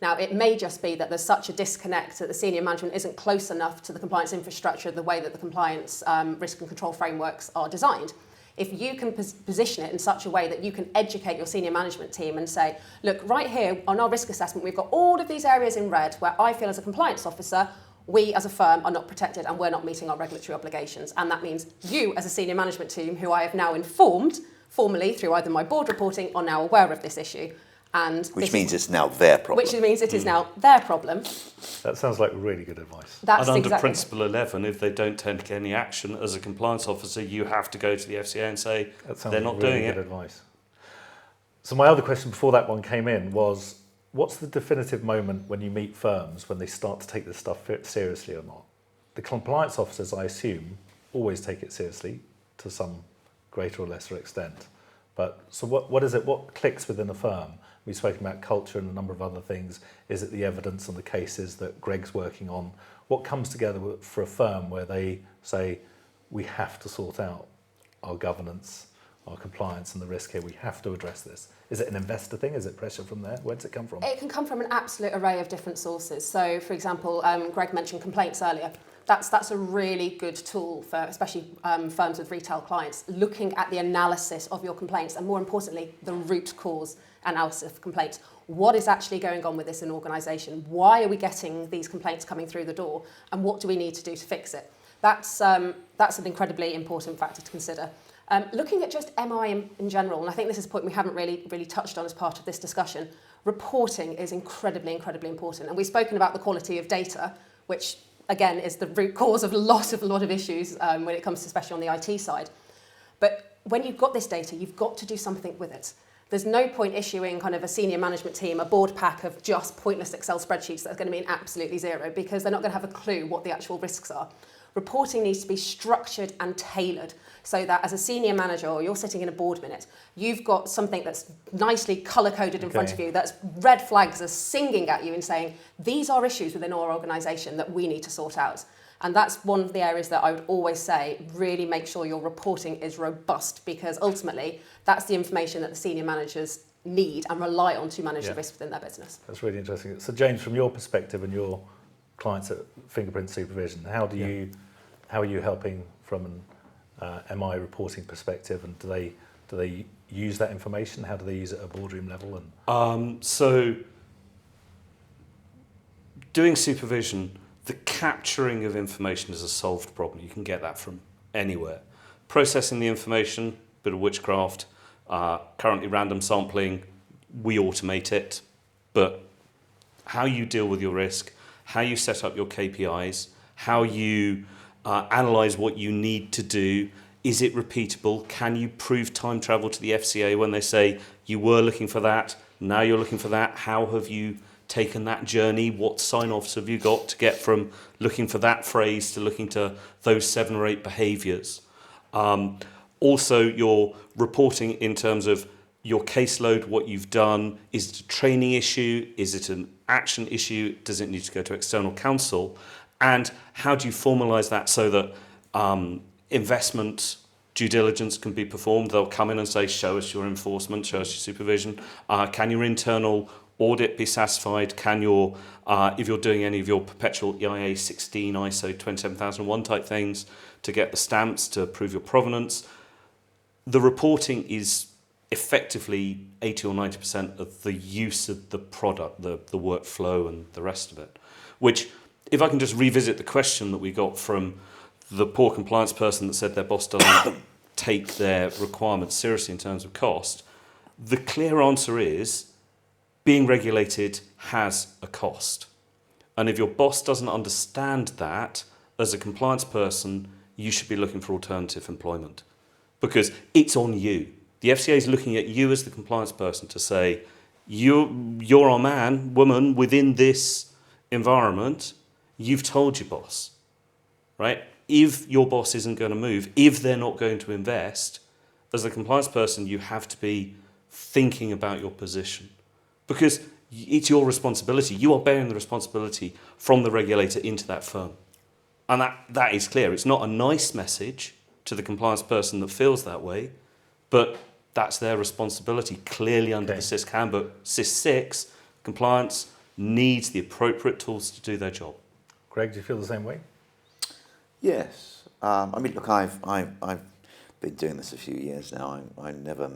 Now, it may just be that there's such a disconnect that the senior management isn't close enough to the compliance infrastructure the way that the compliance risk and control frameworks are designed. If you can position it in such a way that you can educate your senior management team and say, look, right here on our risk assessment, we've got all of these areas in red where I feel as a compliance officer, we as a firm are not protected and we're not meeting our regulatory obligations. And that means you as a senior management team, who I have now informed formally through either my board reporting, are now aware of this issue. Which means it's now their problem. Which means it is now their problem. That sounds like really good advice. That's and under exactly. Principle 11, if they don't take any action as a compliance officer, you have to go to the FCA and say they're not really doing good it. Advice. So my other question before that one came in was, what's the definitive moment when you meet firms when they start to take this stuff seriously or not? The compliance officers, I assume, always take it seriously to some greater or lesser extent. But so what is it? What clicks within a firm? We've spoken about culture and a number of other things. Is it the evidence and the cases that Greg's working on? What comes together for a firm where they say, we have to sort out our governance, our compliance and the risk here, we have to address this? Is it an investor thing? Is it pressure from there? Where does it come from? It can come from an absolute array of different sources. So, for example, Greg mentioned complaints earlier. That's a really good tool for especially firms with retail clients, looking at the analysis of your complaints and, more importantly, the root cause analysis of complaints. What is actually going on with this in organisation? Why are we getting these complaints coming through the door? And what do we need to do to fix it? That's an incredibly important factor to consider. Looking at just MI in general, and I think this is a point we haven't really touched on as part of this discussion, reporting is incredibly important. And we've spoken about the quality of data, which again is the root cause of a lot of issues when it comes to, especially on the IT side. But when you've got this data, you've got to do something with it. There's no point issuing kind of a senior management team a board pack of just pointless Excel spreadsheets that are going to mean absolutely zero, because they're not going to have a clue what the actual risks are. Reporting needs to be structured and tailored so that as a senior manager, or you're sitting in a board minute, you've got something that's nicely colour-coded in front of you, that's red flags are singing at you and saying, these are issues within our organisation that we need to sort out. And that's one of the areas that I would always say, really make sure your reporting is robust, because ultimately that's the information that the senior managers need and rely on to manage the risk within their business. That's really interesting. So James, from your perspective and your clients at Fingerprint Supervision, how are you helping from an MI reporting perspective, and do they use that information? How do they use it at a boardroom level? And so doing supervision, the capturing of information is a solved problem. You can get that from anywhere. Processing the information, bit of witchcraft. Currently random sampling, we automate it, but how you deal with your risk, how you set up your KPIs, how you analyse what you need to do. Is it repeatable? Can you prove time travel to the FCA when they say you were looking for that, now you're looking for that? How have you taken that journey? What sign-offs have you got to get from looking for that phrase to looking to those 7 or 8 behaviours? Also, your reporting in terms of your caseload, what you've done. Is it a training issue? Is it an action issue? Does it need to go to external counsel? And how do you formalise that so that investment due diligence can be performed? They'll come in and say, show us your enforcement, show us your supervision. Can your internal audit be satisfied? Can your, if you're doing any of your perpetual EIA 16, ISO 27001 type things to get the stamps to prove your provenance? The reporting is effectively 80 or 90% of the use of the product, the workflow and the rest of it. Which, if I can just revisit the question that we got from the poor compliance person that said their boss doesn't take their requirements seriously in terms of cost, the clear answer is being regulated has a cost. And if your boss doesn't understand that, as a compliance person, you should be looking for alternative employment. Because it's on you. The FCA is looking at you as the compliance person to say, you're our man, woman, within this environment, you've told your boss, right? If your boss isn't going to move, if they're not going to invest, as a compliance person, you have to be thinking about your position. Because it's your responsibility. You are bearing the responsibility from the regulator into that firm. And that is clear. It's not a nice message to the compliance person that feels that way, but that's their responsibility, clearly under the CISC handbook. CISC 6, compliance needs the appropriate tools to do their job. Greg, do you feel the same way? Yes. I mean, look, I've been doing this a few years now. I never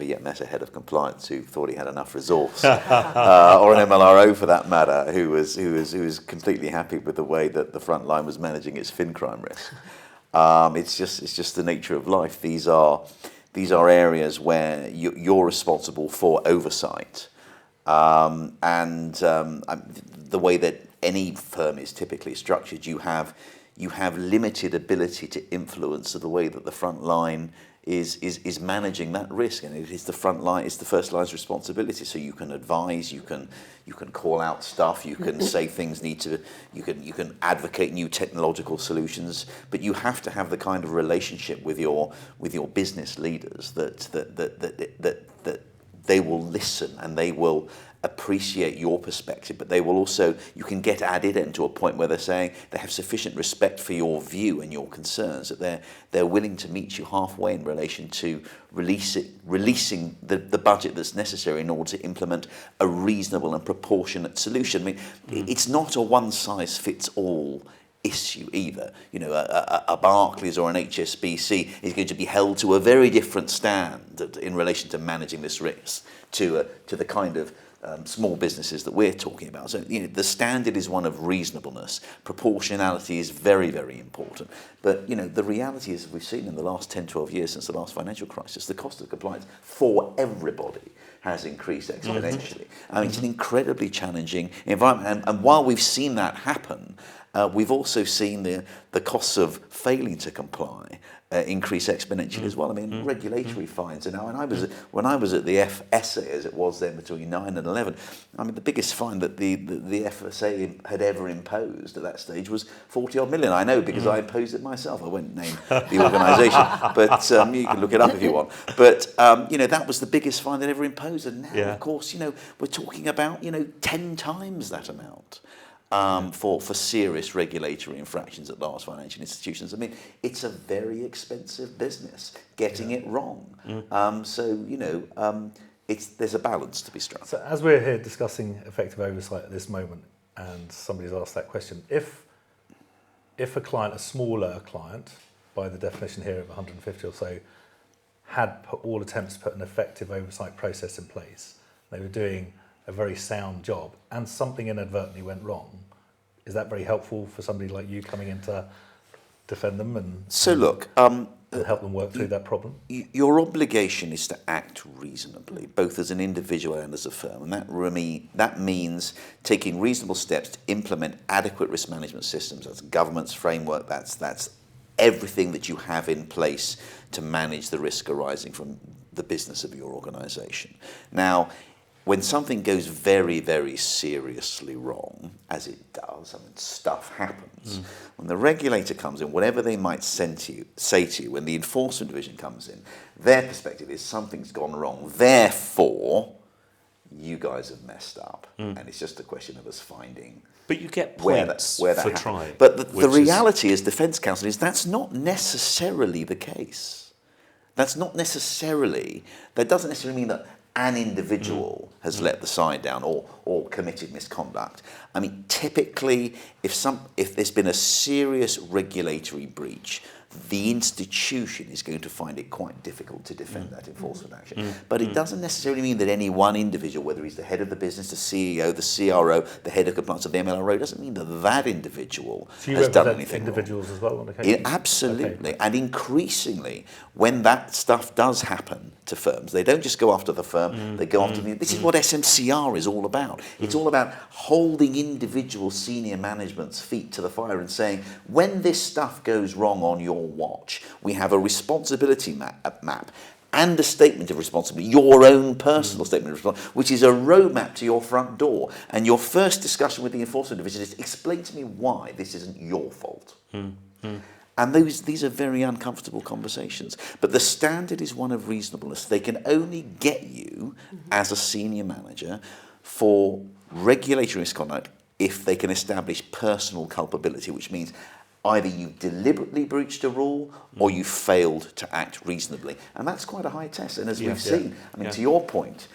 yet met a head of compliance who thought he had enough resource, or an MLRO for that matter, who was completely happy with the way that the front line was managing its fin crime risk. It's just the nature of life. These are areas where you're responsible for oversight, and the way that any firm is typically structured, you have you have limited ability to influence the way that the front line is managing that risk, and it is the front line, it's the first line's responsibility. So you can advise, you can call out stuff, you can say things need to, you can advocate new technological solutions, but you have to have the kind of relationship with your business leaders that they will listen and they will appreciate your perspective, but they will also, you can get added into a point where they're saying they have sufficient respect for your view and your concerns that they're willing to meet you halfway in relation to releasing the budget that's necessary in order to implement a reasonable and proportionate solution. I mean, it's not a one-size-fits-all issue either. You know, a Barclays or an HSBC is going to be held to a very different standard in relation to managing this risk to the kind of small businesses that we're talking about. So, you know, the standard is one of reasonableness. Proportionality is very, very important. But, you know, the reality is, we've seen in the last 10, 12 years since the last financial crisis, the cost of compliance for everybody has increased exponentially. I mean, it's an incredibly challenging environment. And while we've seen that happen, we've also seen the costs of failing to comply increase exponentially as well. I mean, regulatory fines are now, and when I was at the FSA, as it was then between 9 and 11, I mean, the biggest fine that the FSA had ever imposed at that stage was 40 odd million. I know because I imposed it myself. I won't name the organisation, but you can look it up if you want. But you know, that was the biggest fine they'd ever imposed, and now, of course, you know, we're talking about 10 times that amount. For serious regulatory infractions at large financial institutions. I mean, it's a very expensive business getting it wrong. So, you know, there's a balance to be struck. So as we're here discussing effective oversight at this moment, and somebody's asked that question, if a client, a smaller client, by the definition here of 150 or so, had put all attempts to put an effective oversight process in place, they were doing a very sound job, and something inadvertently went wrong, is that very helpful for somebody like you coming in to defend them and help them work through that problem? Your obligation is to act reasonably, both as an individual and as a firm, and that means taking reasonable steps to implement adequate risk management systems. That's government's framework. That's everything that you have in place to manage the risk arising from the business of your organisation. Now, when something goes very, very seriously wrong, as it does, I mean, stuff happens. When the regulator comes in, whatever they might say to you, when the enforcement division comes in, their perspective is something's gone wrong. Therefore, you guys have messed up, and it's just a question of us finding. But you get points where that for happened. trying. But the reality as defence counsel is that's not necessarily the case. That doesn't necessarily mean that an individual has let the side down or committed misconduct. I mean, typically, if there's been a serious regulatory breach, the institution is going to find it quite difficult to defend that enforcement action. But it doesn't necessarily mean that any one individual, whether he's the head of the business, the CEO, the CRO, the head of compliance of the MLRO, doesn't mean that individual has done anything individuals wrong. As well on occasion? Absolutely. Okay. And increasingly, when that stuff does happen to firms, they don't just go after the firm, they go after this is what SMCR is all about. It's all about holding individual senior management's feet to the fire and saying, when this stuff goes wrong on your watch, we have a responsibility map and a statement of responsibility, your own personal statement of responsibility, which is a roadmap to your front door. And your first discussion with the enforcement division is, explain to me why this isn't your fault. And these are very uncomfortable conversations. But the standard is one of reasonableness. They can only get you as a senior manager for regulatory misconduct if they can establish personal culpability, which means either you deliberately breached a rule or you failed to act reasonably. And that's quite a high test. And as we've seen, I mean, to your point,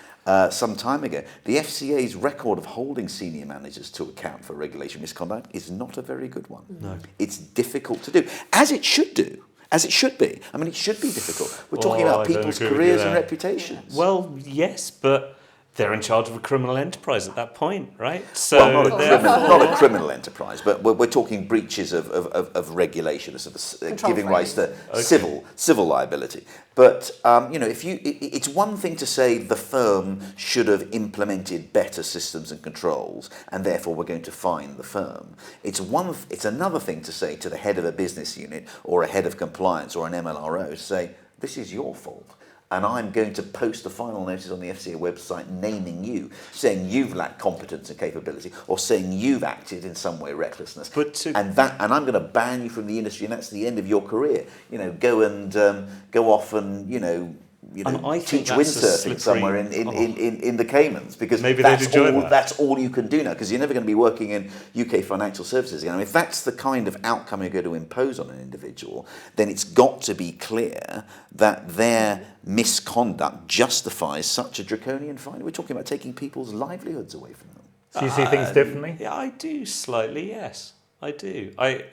some time ago, the FCA's record of holding senior managers to account for regulatory misconduct is not a very good one. No. It's difficult to do, as it should do. As it should be. I mean, it should be difficult. We're talking about people's careers and reputations. Well, yes, but they're in charge of a criminal enterprise at that point, right? So well, not a criminal enterprise, but we're talking breaches of regulation, giving rise to civil liability. But it's one thing to say the firm should have implemented better systems and controls, and therefore we're going to fine the firm. It's another thing to say to the head of a business unit or a head of compliance or an MLRO to say, this is your fault. And I'm going to post a final notice on the FCA website naming you, saying you've lacked competence and capability, or saying you've acted in some way recklessness. And I'm going to ban you from the industry, and that's the end of your career. Go off and teach windsurfing somewhere in the Caymans, because maybe that's all you can do now, because you're never going to be working in UK financial services again. I mean, if that's the kind of outcome you're going to impose on an individual, then it's got to be clear that their misconduct justifies such a draconian fine. We're talking about taking people's livelihoods away from them. Do you see things differently? Yeah, I do slightly, yes. I do. I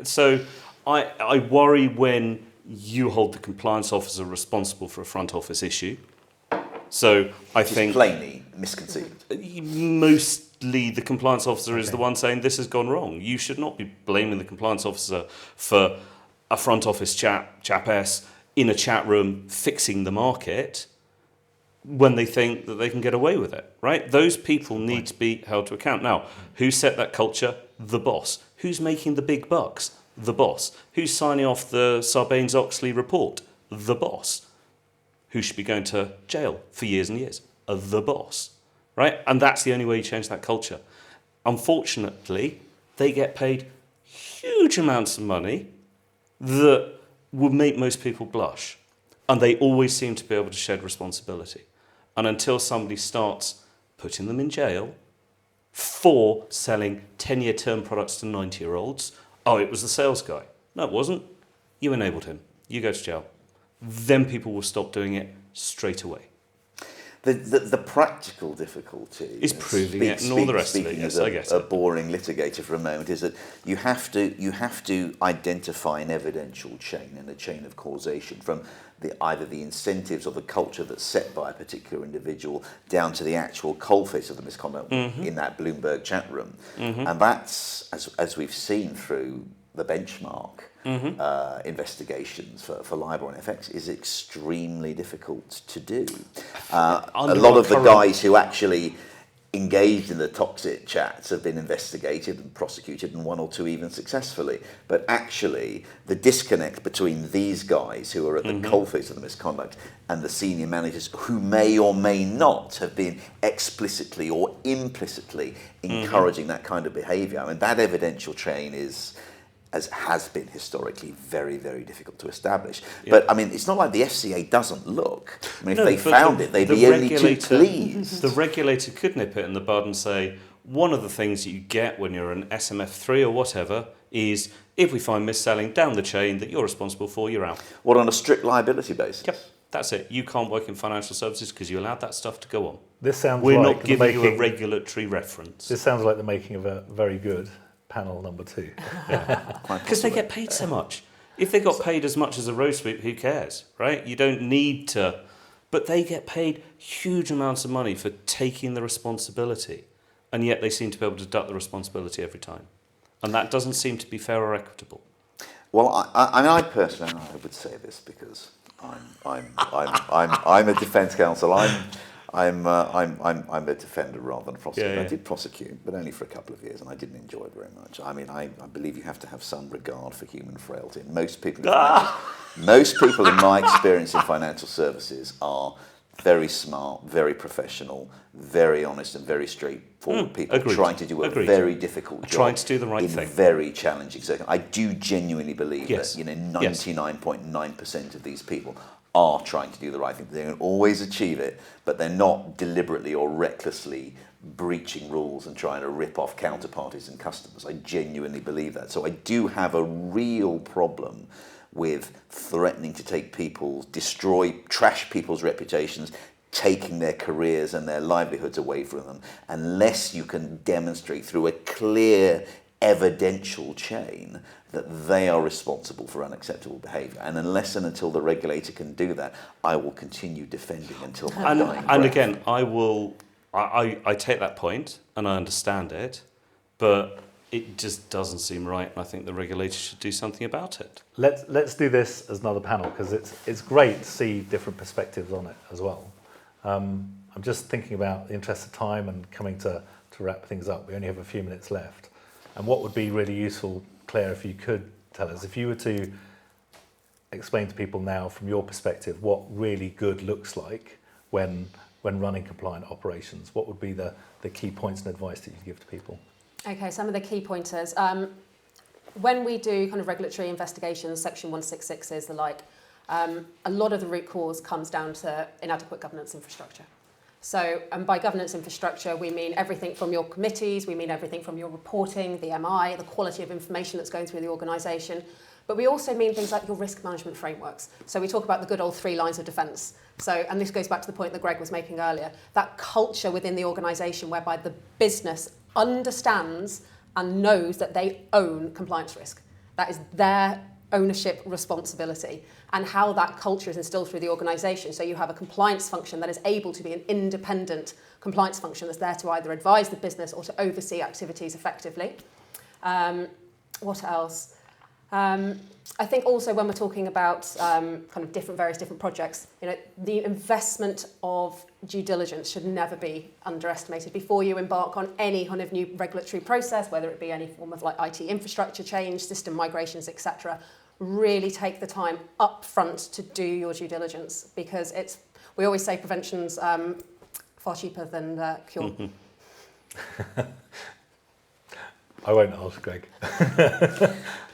worry when you hold the compliance officer responsible for a front office issue. So I think plainly misconceived. Mostly the compliance officer is the one saying this has gone wrong. You should not be blaming the compliance officer for a front office chap-ess in a chat room fixing the market when they think that they can get away with it, right? Those people need to be held to account. Now, who set that culture? The boss. Who's making the big bucks? The boss. Who's signing off the Sarbanes-Oxley report? The boss. Who should be going to jail for years and years? The boss, right? And that's the only way you change that culture. Unfortunately, they get paid huge amounts of money that would make most people blush. And they always seem to be able to shed responsibility. And until somebody starts putting them in jail for selling 10-year term products to 90-year-olds, oh, it was the sales guy. No, it wasn't. You enabled him. You go to jail. Then people will stop doing it straight away. The practical difficulty is proving it and all the rest of it. Yes, I get a it. boring litigator for a moment is that you have to identify an evidential chain and a chain of causation from either the incentives or the culture that's set by a particular individual down to the actual coalface of the misconduct in that Bloomberg chat room. And that's, as we've seen through the benchmark investigations for LIBOR and FX, is extremely difficult to do. A lot of the guys who actually engaged in the toxic chats have been investigated and prosecuted, and one or two even successfully. But actually, the disconnect between these guys who are at the coalface of the misconduct and the senior managers who may or may not have been explicitly or implicitly encouraging that kind of behaviour. I mean, that evidential chain has been historically very, very difficult to establish. Yeah. But, I mean, it's not like the FCA doesn't look. I mean, if they found it, they'd be only too pleased. The regulator could nip it in the bud and say, one of the things that you get when you're an SMF3 or whatever is, if we find mis-selling down the chain that you're responsible for, you're out. What, on a strict liability basis? Yep, that's it. You can't work in financial services because you allowed that stuff to go on. This sounds We're like not giving you a regulatory reference. This sounds like the making of a very good panel number 2. Because they get paid so much. If they got paid as much as a road sweep, who cares, right? You don't need to. But they get paid huge amounts of money for taking the responsibility. And yet they seem to be able to duck the responsibility every time. And that doesn't seem to be fair or equitable. Well, I personally, I would say this because I'm a defence counsel. I'm a defender rather than a prosecutor. Yeah. I did prosecute, but only for a couple of years, and I didn't enjoy it very much. I mean, I believe you have to have some regard for human frailty. Most people in my experience in financial services are very smart, very professional, very honest, and very straightforward people trying to do a very difficult job, trying to do the right thing, very challenging circumstances. I do genuinely believe that 99.9% of these people are trying to do the right thing. They don't always achieve it, but they're not deliberately or recklessly breaching rules and trying to rip off counterparties and customers. I genuinely believe that. So I do have a real problem with threatening to trash people's reputations, taking their careers and their livelihoods away from them, unless you can demonstrate through a clear evidential chain that they are responsible for unacceptable behaviour. And unless and until the regulator can do that, I will continue defending until my dying breath. And again, I will I take that point and I understand it, but it just doesn't seem right, and I think the regulator should do something about it. Let's do this as another panel, because it's great to see different perspectives on it as well. I'm just thinking about the interest of time and coming to wrap things up. We only have a few minutes left. And what would be really useful, Claire, if you could tell us, if you were to explain to people now from your perspective what really good looks like when running compliant operations, what would be the key points and advice that you'd give to people? Okay, some of the key pointers. When we do kind of regulatory investigations, Section 166 is the like, a lot of the root cause comes down to inadequate governance infrastructure. So, and by governance infrastructure, we mean everything from your committees, we mean everything from your reporting, the MI, the quality of information that's going through the organisation, but we also mean things like your risk management frameworks. So we talk about the good old 3 lines of defence. So, and this goes back to the point that Greg was making earlier, that culture within the organisation whereby the business understands and knows that they own compliance risk. That is their ownership responsibility, and how that culture is instilled through the organisation. So you have a compliance function that is able to be an independent compliance function that's there to either advise the business or to oversee activities effectively. What else? I think also when we're talking about kind of various different projects, you know, the investment of due diligence should never be underestimated before you embark on any kind of new regulatory process, whether it be any form of like IT infrastructure change, system migrations, etc. Really take the time up front to do your due diligence, because we always say prevention's far cheaper than cure. I won't ask Greg.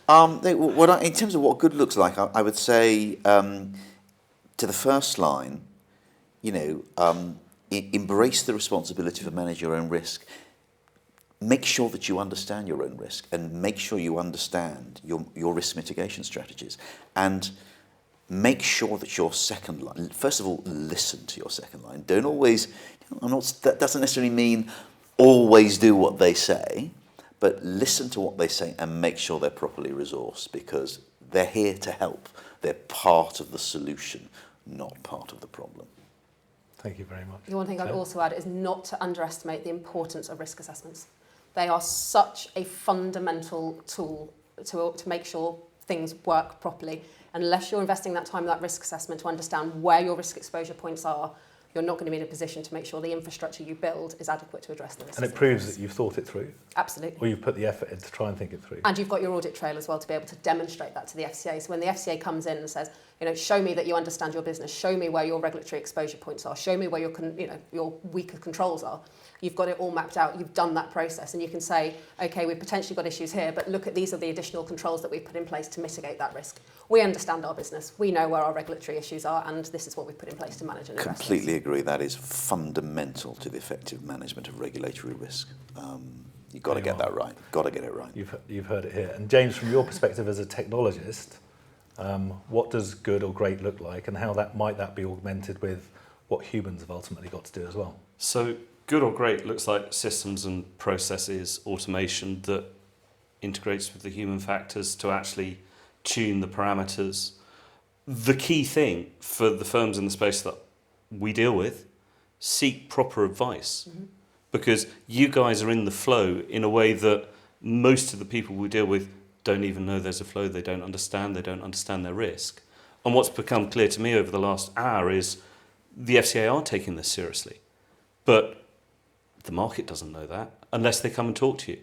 In terms of what good looks like, I would say to the first line, you know, embrace the responsibility to manage your own risk. Make sure that you understand your own risk, and make sure you understand your risk mitigation strategies, and make sure that your second line, first of all, listen to your second line. Don't always, that doesn't necessarily mean always do what they say, but listen to what they say and make sure they're properly resourced, because they're here to help. They're part of the solution, not part of the problem. Thank you very much. The one thing I'd also add is not to underestimate the importance of risk assessments. They are such a fundamental tool to make sure things work properly. Unless you're investing that time in that risk assessment to understand where your risk exposure points are, you're not going to be in a position to make sure the infrastructure you build is adequate to address the risks. And it proves that you've thought it through. Absolutely. Or you've put the effort in to try and think it through. And you've got your audit trail as well to be able to demonstrate that to the FCA. So when the FCA comes in and says, you know, show me that you understand your business, show me where your regulatory exposure points are, show me where your weaker controls are. You've got it all mapped out, you've done that process, and you can say, okay, we've potentially got issues here, but look at these are the additional controls that we've put in place to mitigate that risk. We understand our business, we know where our regulatory issues are, and this is what we've put in place to manage and address Completely agree. That is fundamental to the effective management of regulatory risk. You've got to get that right. Got to get it right. You've heard it here. And James, from your perspective as a technologist, what does good or great look like, and how might that be augmented with what humans have ultimately got to do as well? So good or great looks like systems and processes, automation that integrates with the human factors to actually tune the parameters. The key thing for the firms in the space that we deal with, seek proper advice. Mm-hmm. Because you guys are in the flow in a way that most of the people we deal with don't even know there's a flow, they don't understand their risk. And what's become clear to me over the last hour is the FCA are taking this seriously. But the market doesn't know that unless they come and talk to you.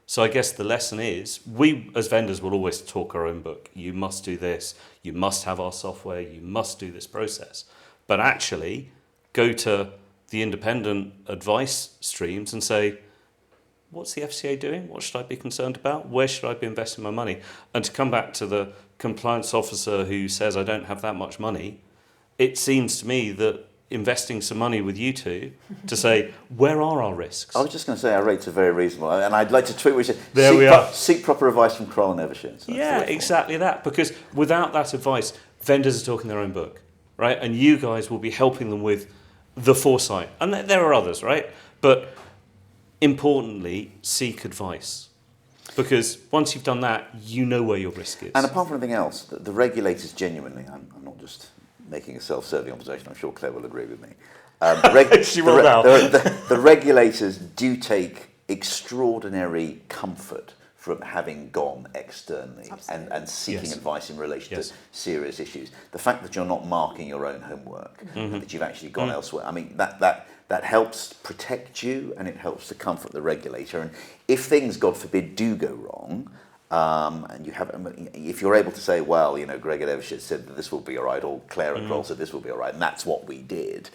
So I guess the lesson is, we as vendors will always talk our own book. You must do this, you must have our software, you must do this process. But actually, go to the independent advice streams and say, what's the FCA doing? What should I be concerned about? Where should I be investing my money? And to come back to the compliance officer who says, I don't have that much money, it seems to me that investing some money with you two to say, where are our risks? I was just going to say our rates are very reasonable, and I'd like to tweet which seek proper advice from Kroll and Evershare. So yeah, exactly that, because without that advice, vendors are talking their own book, right? And you guys will be helping them with the foresight. And there are others, right? But importantly, seek advice. Because once you've done that, you know where your risk is. And apart from anything else, the regulators genuinely, I'm not just making a self-serving observation. I'm sure Claire will agree with me. She will now. The regulators do take extraordinary comfort from having gone externally and seeking Yes. advice in relation Yes. to serious issues. The fact that you're not marking your own homework, and that you've actually gone elsewhere, I mean, that helps protect you, and it helps to comfort the regulator. And if things, God forbid, do go wrong, and you have, if you're able to say, well, you know, Greg at Evershed said that this will be all right, or Claire at Kroll said this will be all right, and that's what we did,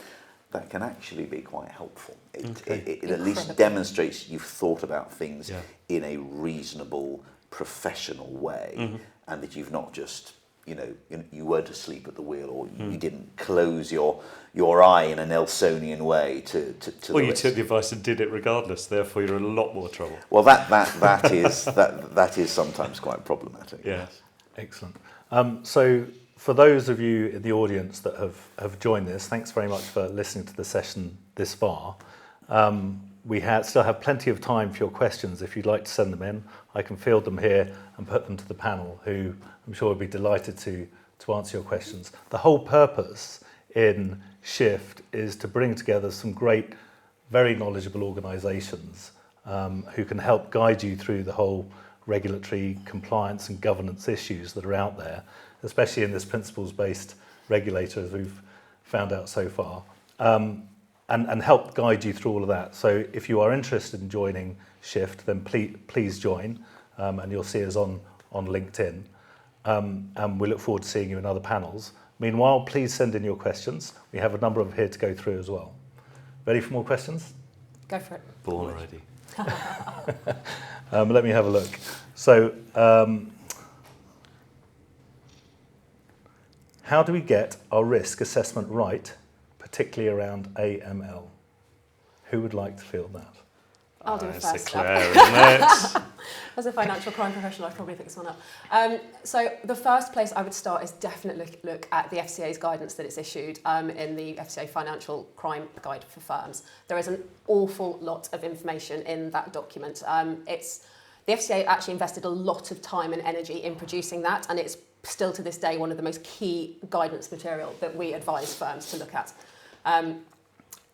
that can actually be quite helpful. It at least demonstrates you've thought about things in a reasonable, professional way, and that you've not just, you weren't asleep at the wheel, or you didn't close your eye in a Nelsonian way to Well, you took the advice and did it regardless. Therefore, you're in a lot more trouble. Well, that is sometimes quite problematic. Yes. Excellent. So for those of you in the audience that have joined this, thanks very much for listening to the session this far. We still have plenty of time for your questions. If you'd like to send them in, I can field them here and put them to the panel, who I'm sure would be delighted to answer your questions. The whole purpose in Shift is to bring together some great, very knowledgeable organisations who can help guide you through the whole regulatory compliance and governance issues that are out there, especially in this principles-based regulator, as we've found out so far, and help guide you through all of that. So if you are interested in joining Shift, then please join, and you'll see us on LinkedIn. And we look forward to seeing you in other panels. Meanwhile, please send in your questions. We have a number of here to go through as well. Ready for more questions? Go for it. Born already. Let me have a look. So, how do we get our risk assessment right, particularly around AML? Who would like to field that? I'll do it It's first. a Claire, isn't it? As a financial crime professional, I'd probably pick this one up. So the first place I would start is definitely look at the FCA's guidance that it's issued in the FCA Financial Crime Guide for Firms. There is an awful lot of information in that document. The FCA actually invested a lot of time and energy in producing that, and it's still to this day one of the most key guidance material that we advise firms to look at.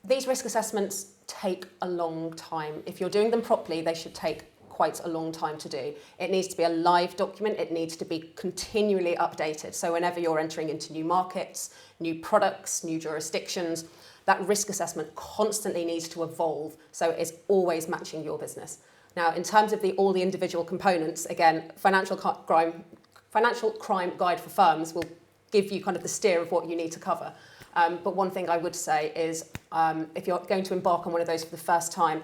These risk assessments take a long time. If you're doing them properly, they should take quite a long time to do. It needs to be a live document. It needs to be continually updated. So whenever you're entering into new markets, new products, new jurisdictions, that risk assessment constantly needs to evolve. So it's always matching your business. Now, in terms of all the individual components, again, Financial Crime Guide for Firms will give you kind of the steer of what you need to cover. But one thing I would say is if you're going to embark on one of those for the first time,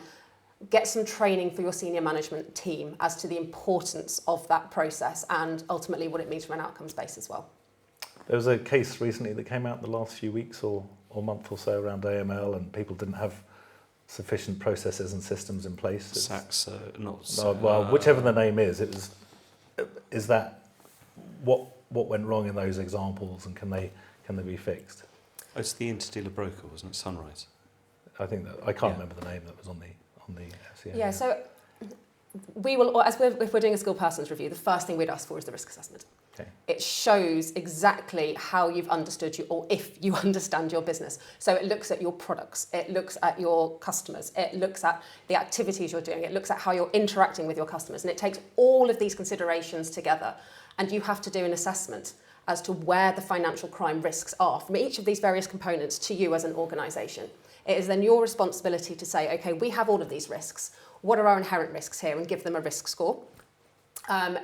get some training for your senior management team as to the importance of that process and ultimately what it means from an outcomes base as well. There was a case recently that came out in the last few weeks or month or so around AML, and people didn't have sufficient processes and systems in place. Whichever the name is, is that what went wrong in those examples, and can they be fixed? Oh, it's the interdealer broker, wasn't it? Sunrise. I think that I can't remember the name that was on the FCA. Yeah, so we will, if we're doing a skilled persons review, the first thing we'd ask for is the risk assessment. Okay. It shows exactly how you've understood or if you understand your business. So it looks at your products, it looks at your customers, it looks at the activities you're doing, it looks at how you're interacting with your customers, and it takes all of these considerations together, and you have to do an assessment as to where the financial crime risks are from each of these various components to you as an organisation. It is then your responsibility to say, okay, we have all of these risks. What are our inherent risks here? And give them a risk score.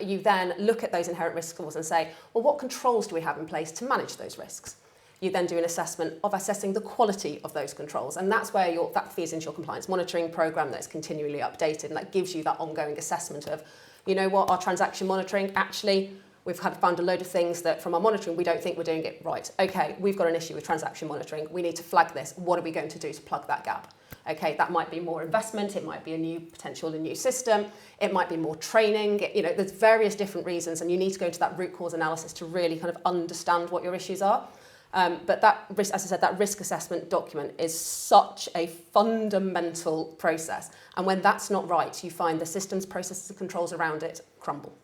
You then look at those inherent risk scores and say, well, what controls do we have in place to manage those risks? You then do an assessment of assessing the quality of those controls. And that's where that feeds into your compliance monitoring program that's continually updated. And that gives you that ongoing assessment of, you know what, our transaction monitoring, actually, we've found a load of things that from our monitoring, we don't think we're doing it right. Okay, we've got an issue with transaction monitoring. We need to flag this. What are we going to do to plug that gap? Okay, that might be more investment. It might be a new system. It might be more training. There's various different reasons, and you need to go into that root cause analysis to really kind of understand what your issues are. But that, as I said, that risk assessment document is such a fundamental process. And when that's not right, you find the systems, processes, and controls around it crumble.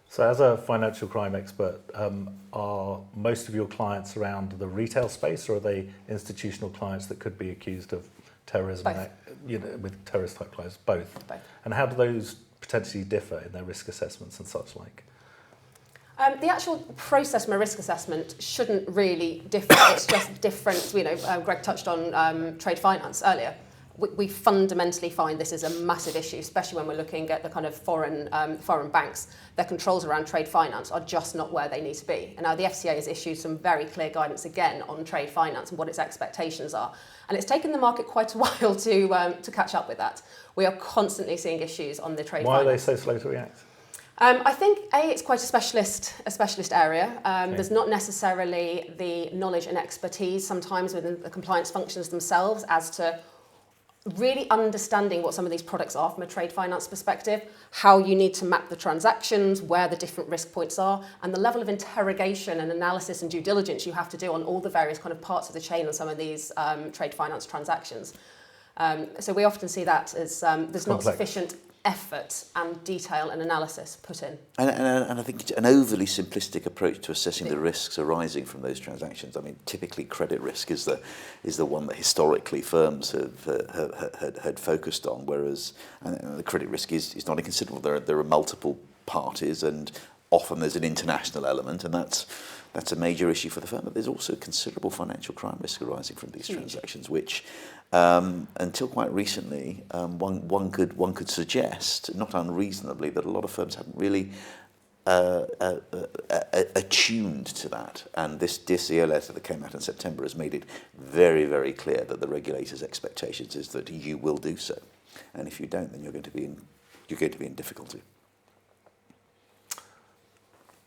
So as a financial crime expert, are most of your clients around the retail space, or are they institutional clients that could be accused of terrorism, with terrorist type claims? Both. And how do those potentially differ in their risk assessments and such like? The actual process from a risk assessment shouldn't really differ. It's just different. Greg touched on trade finance earlier. We fundamentally find this is a massive issue, especially when we're looking at the kind of foreign banks. Their controls around trade finance are just not where they need to be. And now the FCA has issued some very clear guidance again on trade finance and what its expectations are. And it's taken the market quite a while to catch up with that. We are constantly seeing issues on the trade finance. Why are they so slow to react? I think it's quite a specialist area. There's not necessarily the knowledge and expertise sometimes within the compliance functions themselves as to really understanding what some of these products are from a trade finance perspective, how you need to map the transactions, where the different risk points are, and the level of interrogation and analysis and due diligence you have to do on all the various kind of parts of the chain on some of these trade finance transactions. So we often see that as there's not sufficient effort and detail and analysis put in. And I think it's an overly simplistic approach to assessing the risks arising from those transactions. I mean, typically credit risk is the one that historically firms had focused on, whereas the credit risk is not inconsiderable. There are multiple parties, and often there's an international element, and that's a major issue for the firm. But there's also considerable financial crime risk arising from these transactions, which until quite recently, one could suggest, not unreasonably, that a lot of firms haven't really attuned to that. And this DCO letter that came out in September has made it very, very clear that the regulator's expectations is that you will do so, and if you don't, then you're going to be in difficulty.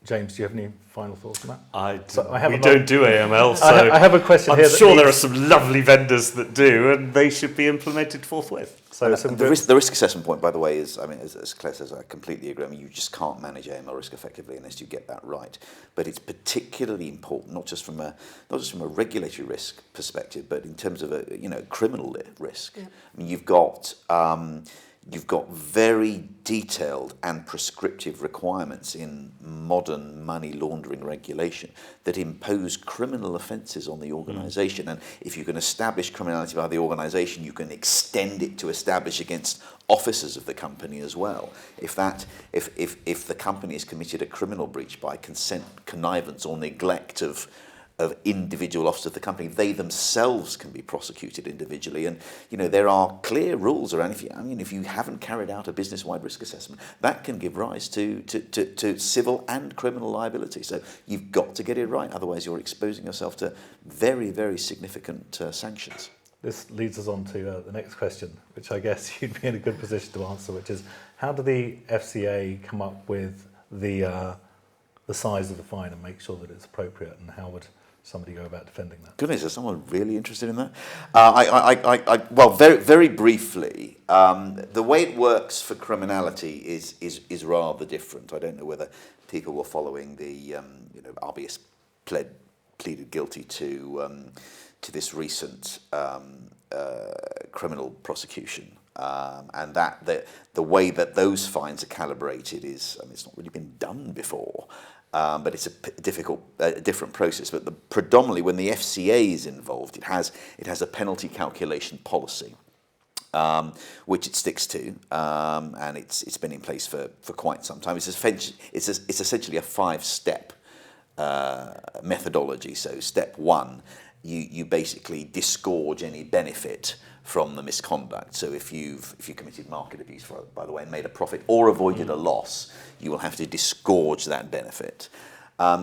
James, do you have any final thoughts on that? We don't do AML, so I have a question here. I'm sure there are some lovely vendors that do, and they should be implemented forthwith. So the risk assessment point, by the way, is, I mean, as Claire says, I completely agree. I mean, you just can't manage AML risk effectively unless you get that right. But it's particularly important, not just from a regulatory risk perspective, but in terms of a criminal risk. Yeah. I mean, you've got very detailed and prescriptive requirements in modern money laundering regulation that impose criminal offences on the organisation. And if you can establish criminality by the organisation, you can extend it to establish against officers of the company as well. If the company has committed a criminal breach by consent, connivance, or neglect of individual officers of the company, they themselves can be prosecuted individually. And there are clear rules around if you haven't carried out a business-wide risk assessment, that can give rise to civil and criminal liability. So you've got to get it right, otherwise you're exposing yourself to very, very significant sanctions. This leads us on to the next question, which I guess you'd be in a good position to answer, which is, how do the FCA come up with the size of the fine and make sure that it's appropriate, and how would somebody go about defending that? Goodness, is someone really interested in that? Well, very, very briefly, the way it works for criminality is rather different. I don't know whether people were following the, RBS pleaded guilty to this recent criminal prosecution. And that the way that those fines are calibrated is, it's not really been done before. But it's a different process. But predominantly, when the FCA is involved, it has a penalty calculation policy, which it sticks to, and it's been in place for quite some time. It's essentially a 5-step methodology. So step 1, you basically disgorge any benefit from the misconduct. So if you committed market abuse, by the way, and made a profit or avoided a loss, you will have to disgorge that benefit.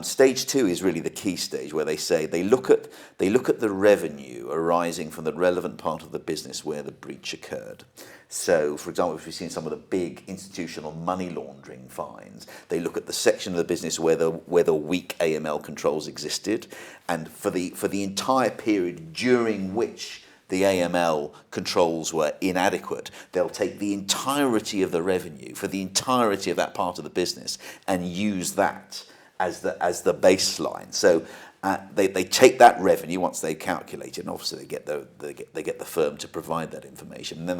Stage 2 is really the key stage, where they say they look at the revenue arising from the relevant part of the business where the breach occurred. So, for example, if we've seen some of the big institutional money laundering fines, they look at the section of the business where the weak AML controls existed, and for the entire period during which the AML controls were inadequate, they'll take the entirety of the revenue for the entirety of that part of the business and use that as the baseline. So They take that revenue once they calculate it, and obviously they get the firm to provide that information, and then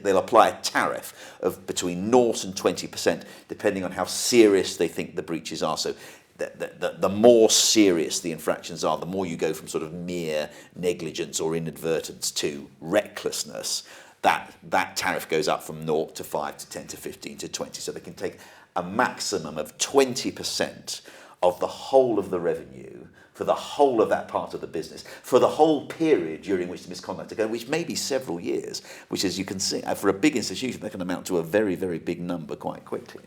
they'll apply a tariff of between 0 and 20%, depending on how serious they think the breaches are. So the more serious the infractions are, the more you go from sort of mere negligence or inadvertence to recklessness. That tariff goes up from 0 to 5 to 10 to 15 to 20. So they can take a maximum of 20% of the whole of the revenue for the whole of that part of the business, for the whole period during which the misconduct occurred, which may be several years, which, as you can see, for a big institution, that can amount to a very, very big number quite quickly.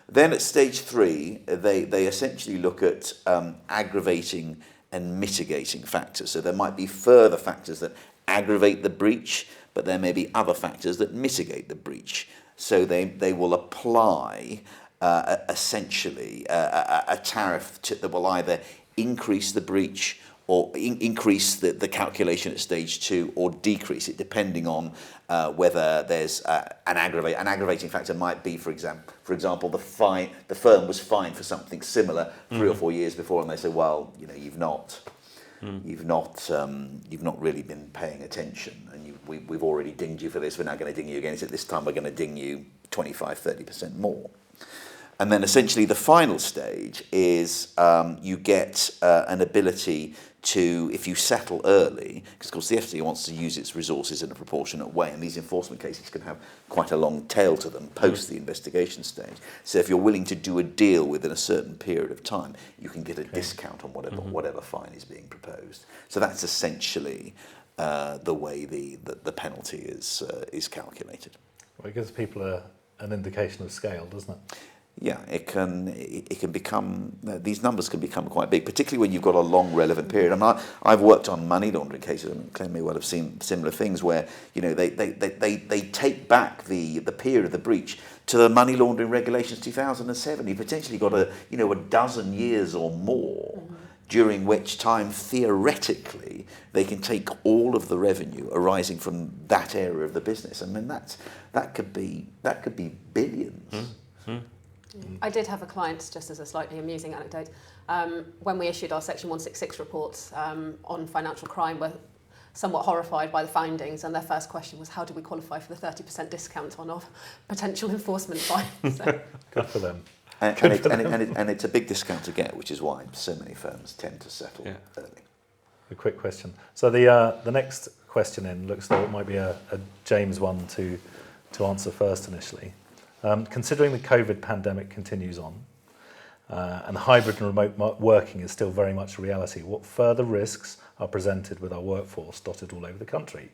Then at stage 3, they essentially look at aggravating and mitigating factors. So there might be further factors that aggravate the breach, but there may be other factors that mitigate the breach. So they will apply essentially a tariff that will either increase the breach or increase the calculation at stage 2 or decrease it, depending on whether there's an aggravating factor. Might be, for example, the firm was fined for something similar 3 or 4 years before, and they say, well, you've not really been paying attention, and we've already dinged you for this. We're now going to ding you again. This time we're going to ding you 25-30% more. And then essentially the final stage is you get an ability to, if you settle early, because of course the FCA wants to use its resources in a proportionate way, and these enforcement cases can have quite a long tail to them post the investigation stage. So if you're willing to do a deal within a certain period of time, you can get a discount on whatever fine is being proposed. So that's essentially the way the penalty is calculated. Well, it gives people an indication of scale, doesn't it? Yeah, it can become, these numbers can become quite big, particularly when you've got a long relevant period. I've worked on money laundering cases, and Claire may well have seen similar things where they take back the period of the breach to the money laundering regulations 2007. You potentially got a dozen years or more, during which time theoretically they can take all of the revenue arising from that area of the business. I mean that could be billions. I did have a client, just as a slightly amusing anecdote, when we issued our Section 166 reports on financial crime, were somewhat horrified by the findings, and their first question was, how do we qualify for the 30% discount on our potential enforcement fine? So. Good for them. And it's a big discount to get, which is why so many firms tend to settle early. A quick question. So the next question in looks like it might be a James one to answer first initially. Considering the COVID pandemic continues on and hybrid and remote working is still very much a reality, what further risks are presented with our workforce dotted all over the country?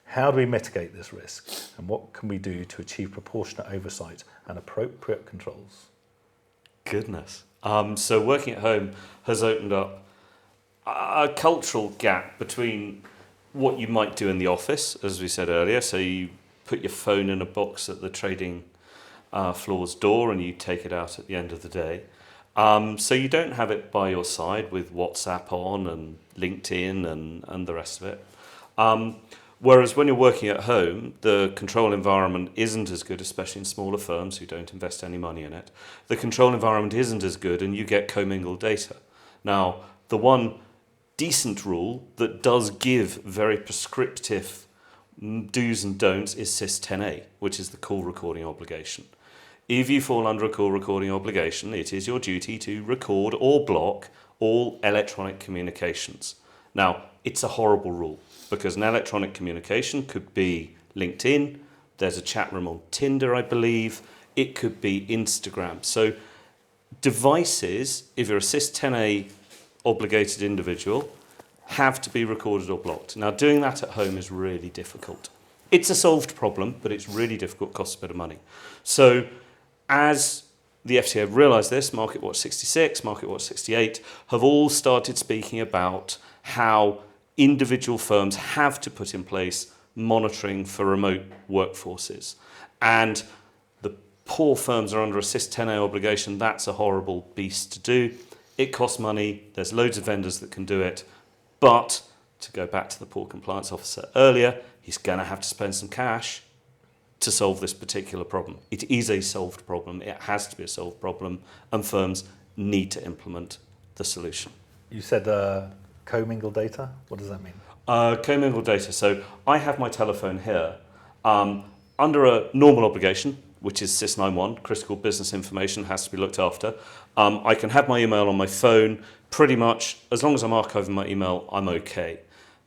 How do we mitigate this risk, and what can we do to achieve proportionate oversight and appropriate controls? Goodness. So working at home has opened up a cultural gap between what you might do in the office, as we said earlier. So you put your phone in a box at the trading floor's door and you take it out at the end of the day. So you don't have it by your side with WhatsApp on and LinkedIn and the rest of it. Whereas when you're working at home, the control environment isn't as good, especially in smaller firms who don't invest any money in it. The control environment isn't as good and you get commingled data. Now, the one decent rule that does give very prescriptive do's and don'ts is SIS 10A, which is the call recording obligation. If you fall under a call recording obligation, it is your duty to record or block all electronic communications. Now, it's a horrible rule because an electronic communication could be LinkedIn, there's a chat room on Tinder, I believe, it could be Instagram. So devices, if you're a SIS 10A obligated individual, have to be recorded or blocked. Now, doing that at home is really difficult. It's a solved problem, but it's really difficult, costs a bit of money. So as the FCA have realised this, Market Watch 66, Market Watch 68 have all started speaking about how individual firms have to put in place monitoring for remote workforces. And the poor firms are under a SIS 10A obligation. That's a horrible beast to do. It costs money. There's loads of vendors that can do it. But to go back to the poor compliance officer earlier, he's going to have to spend some cash to solve this particular problem. It is a solved problem. It has to be a solved problem, and firms need to implement the solution. You said commingled data. What does that mean? Commingled data. So I have my telephone here. Under a normal obligation, which is SIS 9.1, critical business information has to be looked after, I can have my email on my phone pretty much, as long as I'm archiving my email, I'm okay.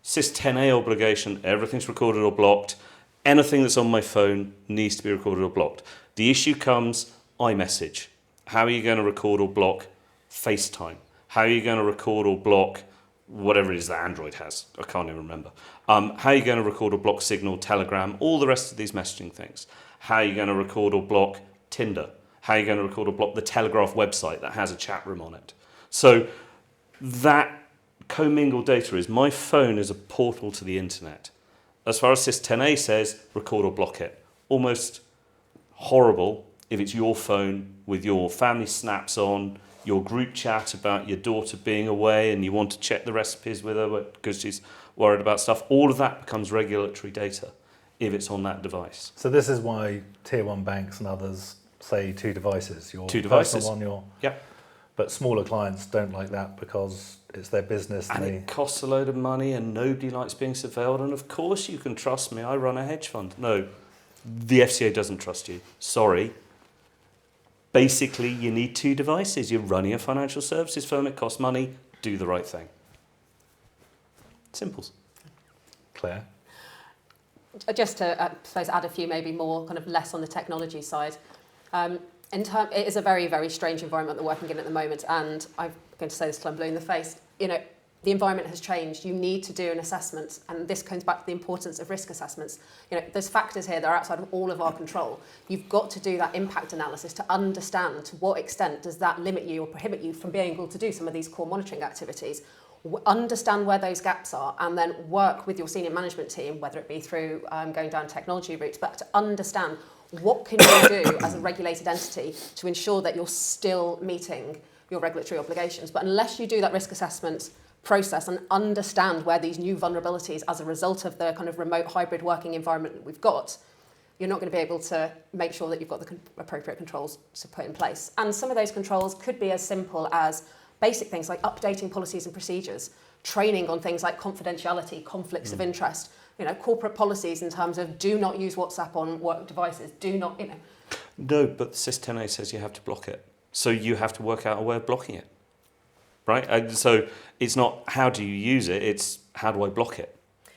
SIS 10A obligation, everything's recorded or blocked. Anything that's on my phone needs to be recorded or blocked. The issue comes, iMessage. How are you going to record or block FaceTime? How are you going to record or block whatever it is that Android has? I can't even remember. How are you going to record or block Signal, Telegram, all the rest of these messaging things? How are you going to record or block Tinder? How are you going to record or block the Telegraph website that has a chat room on it? So that commingled data is my phone is a portal to the internet. As far as SIS 10A says, record or block it. Almost horrible if it's your phone with your family snaps on, your group chat about your daughter being away and you want to check the recipes with her because she's worried about stuff. All of that becomes regulatory data if it's on that device. So this is why tier one banks and others say 2 devices. Your Two devices. personal one, your... Yep. But smaller clients don't like that because it's their business. And it costs a load of money and nobody likes being surveilled. And of course you can trust me, I run a hedge fund. No, the FCA doesn't trust you. Sorry. Basically, you need 2 devices. You're running a financial services firm, it costs money, do the right thing. Simples. Claire? Just to I suppose add a few maybe more kind of less on the technology side. It is a very, very strange environment that we're working in at the moment, and I'm going to say this till I'm blue in the face. You know, the environment has changed. You need to do an assessment, and this comes back to the importance of risk assessments. You know, there's factors here that are outside of all of our control. You've got to do that impact analysis to understand to what extent does that limit you or prohibit you from being able to do some of these core monitoring activities. Understand where those gaps are, and then work with your senior management team, whether it be through going down technology routes, but to understand what can you do as a regulated entity to ensure that you're still meeting your regulatory obligations. But unless you do that risk assessment process and understand where these new vulnerabilities as a result of the kind of remote hybrid working environment that we've got, you're not going to be able to make sure that you've got the appropriate controls to put in place. And some of those controls could be as simple as basic things like updating policies and procedures, training on things like confidentiality, conflicts of interest, you know, corporate policies in terms of do not use WhatsApp on work devices, do not, you know. No, but SIS 10A says you have to block it. So you have to work out a way of blocking it, right? So it's not how do you use it, it's how do I block it?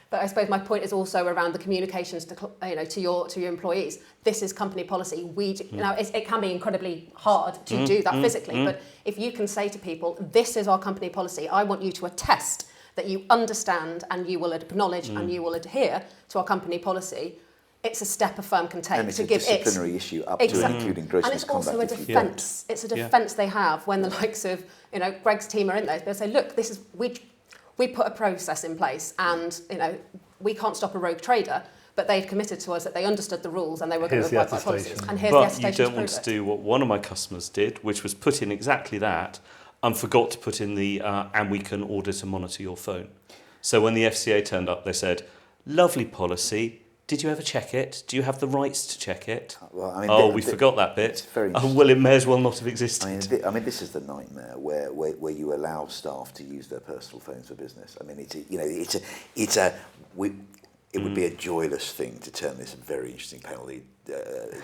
But I suppose my point is also around the communications to your employees. This is company policy. Now it can be incredibly hard to do that physically, but if you can say to people, this is our company policy, I want you to attest that you understand and you will acknowledge and you will adhere to our company policy, it's a step a firm can take to give it. And it's a disciplinary issue up to and including gross misconduct. And it's also a defence. It's a defence they have when the likes of, you know, Greg's team are in there. They'll say, look, this is we put a process in place and, you know, we can't stop a rogue trader, but they'd committed to us that they understood the rules and they were going to abide by policies. And here's the attestation. But you don't want to do what one of my customers did, which was put in exactly that and forgot to put in the and we can audit and monitor your phone. So when the FCA turned up, they said, lovely policy, did you ever check it? Do you have the rights to check it? Well, I mean, we forgot that bit. It's very well, it may as well not have existed. I mean, this is the nightmare where you allow staff to use their personal phones for business. I mean, it would be a joyless thing to turn this very interesting panel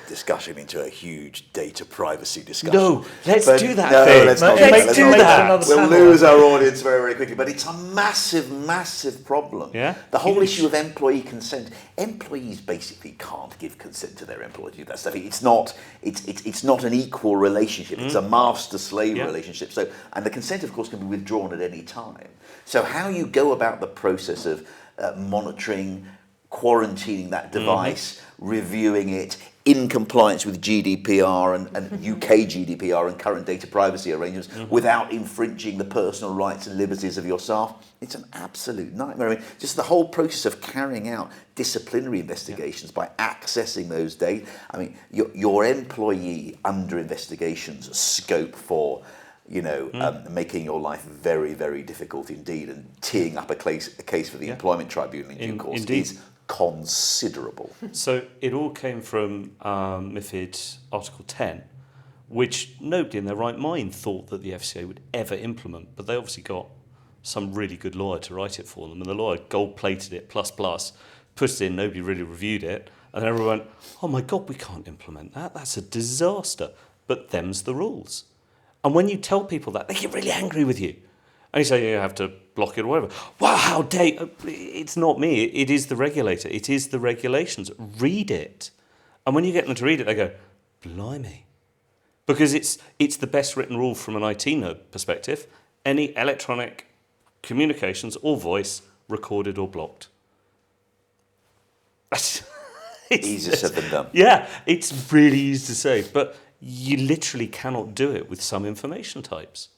discussion into a huge data privacy discussion. No, let's do that. No, let's not do that. We'll panel. lose our audience very, very quickly. But it's a massive, massive problem. Yeah? The whole issue of employee consent. Employees basically can't give consent to their employer to do that stuff. It's not an equal relationship. It's a master-slave relationship. So, and the consent, of course, can be withdrawn at any time. So how you go about the process of monitoring, quarantining that device, reviewing it in compliance with GDPR and UK GDPR and current data privacy arrangements without infringing the personal rights and liberties of your staff, it's an absolute nightmare. I mean, just the whole process of carrying out disciplinary investigations by accessing those data. I mean, your employee under investigation's scope for making your life very, very difficult indeed and teeing up a case for the Employment Tribunal in due course is considerable. So it all came from MiFID Article 10, which nobody in their right mind thought that the FCA would ever implement, but they obviously got some really good lawyer to write it for them, and the lawyer gold-plated it, plus, put it in, nobody really reviewed it, and then everyone went, oh my God, we can't implement that, that's a disaster. But them's the rules. And when you tell people that, they get really angry with you. And you say, you have to block it or whatever. Wow, how dare you? It's not me, it is the regulator, it is the regulations. Read it. And when you get them to read it, they go, blimey. Because it's the best written rule from an IT nerd perspective. Any electronic communications or voice recorded or blocked. Easier said than done. Yeah, it's really easy to say, but you literally cannot do it with some information types.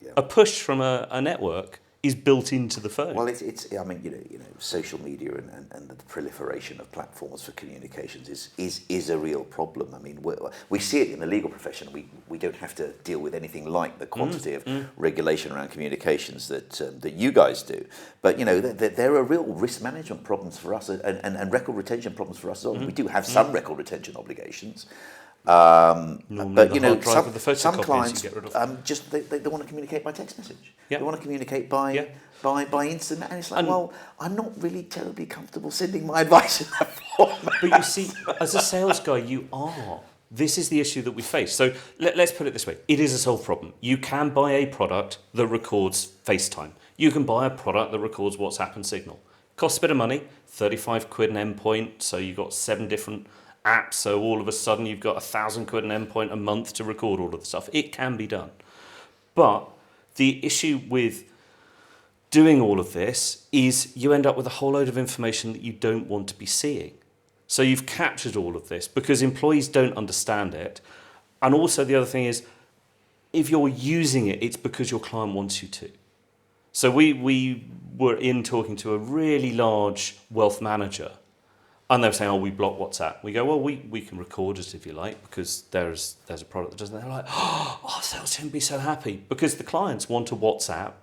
Yeah. A push from a network is built into the phone. Well, it's I mean, you know, social media and the proliferation of platforms for communications is a real problem. I mean, we see it in the legal profession. We don't have to deal with anything like the quantity of regulation around communications that you guys do. But, you know, there are real risk management problems for us and record retention problems for us as well. We do have some record retention obligations. But you know, some clients just they want to communicate by text message. They want to communicate by instant, and it's like, well, I'm not really terribly comfortable sending my advice in that format. But you see, as a sales guy, you are. This is the issue that we face. So let's put it this way: it is a solved problem. You can buy a product that records FaceTime. You can buy a product that records WhatsApp and Signal. Costs a bit of money, 35 quid an endpoint. So you've got 7 different apps, so all of a sudden you've got 1,000 quid an endpoint a month to record all of the stuff. It can be done. But the issue with doing all of this is you end up with a whole load of information that you don't want to be seeing. So you've captured all of this because employees don't understand it. And also the other thing is, if you're using it, it's because your client wants you to. So we were in talking to a really large wealth manager, and they were saying, oh, we block WhatsApp. We go, well, we can record it if you like, because there's a product that does that. They're like, oh, sales team be so happy. Because the clients want to WhatsApp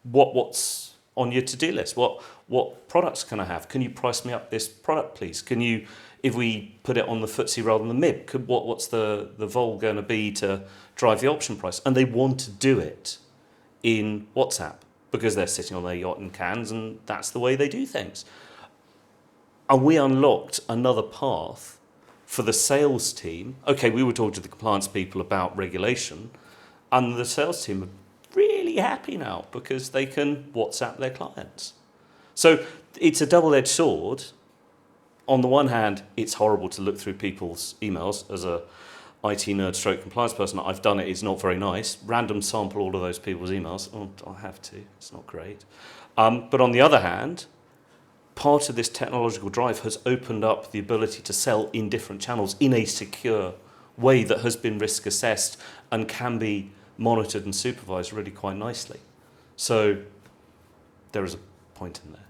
what's on your to-do list. What products can I have? Can you price me up this product, please? Can you, if we put it on the FTSE rather than the MIB, what's the vol going to be to drive the option price? And they want to do it in WhatsApp because they're sitting on their yacht in Cannes, and that's the way they do things. And we unlocked another path for the sales team. Okay, we were talking to the compliance people about regulation, and the sales team are really happy now because they can WhatsApp their clients. So it's a double-edged sword. On the one hand, it's horrible to look through people's emails. As a IT nerd stroke compliance person, I've done it, it's not very nice. Random sample all of those people's emails. Oh, I have to, it's not great. But on the other hand, part of this technological drive has opened up the ability to sell in different channels in a secure way that has been risk assessed and can be monitored and supervised really quite nicely. So there is a point in there,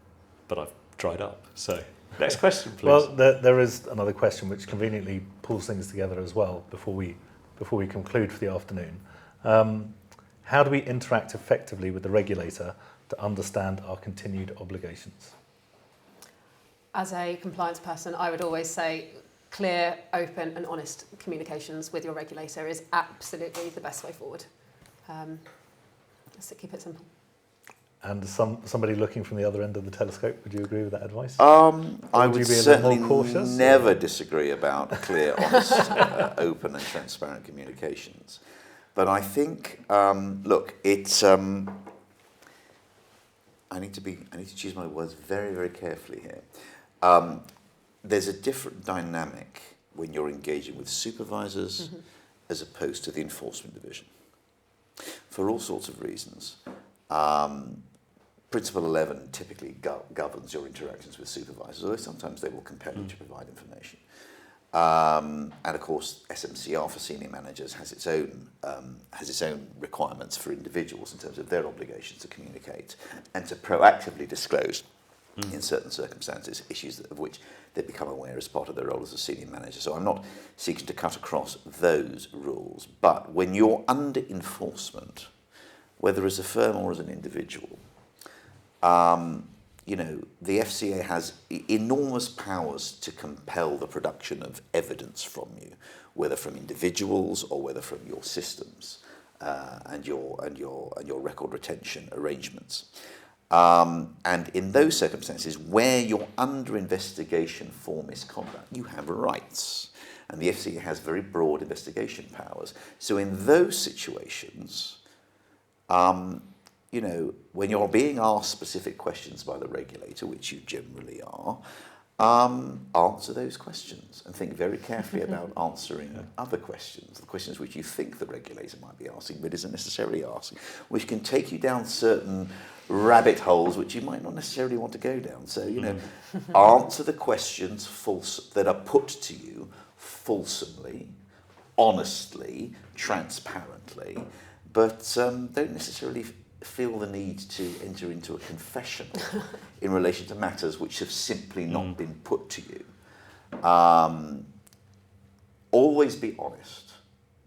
but I've dried up. So next question, please. Well, there is another question which conveniently pulls things together as well before we conclude for the afternoon. How do we interact effectively with the regulator to understand our continued obligations? As a compliance person, I would always say clear, open and honest communications with your regulator is absolutely the best way forward. Just to keep it simple. And somebody looking from the other end of the telescope, would you agree with that advice? I would certainly cautious, never disagree about clear, honest, open and transparent communications. But I think, look, it's... I need to choose my words very, very carefully here. There's a different dynamic when you're engaging with supervisors as opposed to the enforcement division, for all sorts of reasons. Principle 11 typically governs your interactions with supervisors, although sometimes they will compel you to provide information. And of course, SMCR for senior managers has its own requirements for individuals in terms of their obligations to communicate and to proactively disclose in certain circumstances issues of which they become aware as part of their role as a senior manager. So I'm not seeking to cut across those rules, but when you're under enforcement, whether as a firm or as an individual, you know, the FCA has enormous powers to compel the production of evidence from you, whether from individuals or whether from your systems. and your record retention arrangements. And in those circumstances, where you're under investigation for misconduct, you have rights. And the FCA has very broad investigation powers. So in those situations, when you're being asked specific questions by the regulator, which you generally are, answer those questions and think very carefully about answering other questions, the questions which you think the regulator might be asking but isn't necessarily asking, which can take you down certain rabbit holes which you might not necessarily want to go down. So, answer the questions that are put to you fulsomely, honestly, transparently, but don't necessarily feel the need to enter into a confession in relation to matters which have simply not been put to you. Always be honest,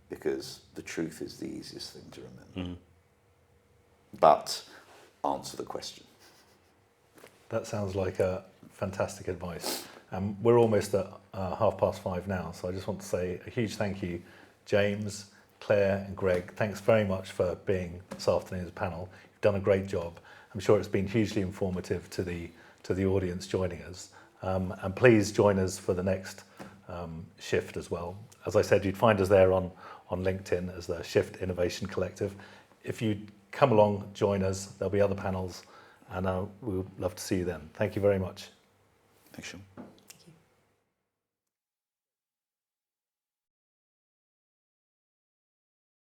because the truth is the easiest thing to remember. But answer the question. That sounds like a fantastic advice. We're almost at 5:30 now, so I just want to say a huge thank you, James, Claire and Greg. Thanks very much for being this afternoon's panel. You've done a great job. I'm sure it's been hugely informative to the audience joining us. And please join us for the next Shift as well. As I said, you'd find us there on LinkedIn as the Shift Innovation Collective. If you come along, join us. There'll be other panels, and we'll love to see you then. Thank you very much. Thanks, Sean.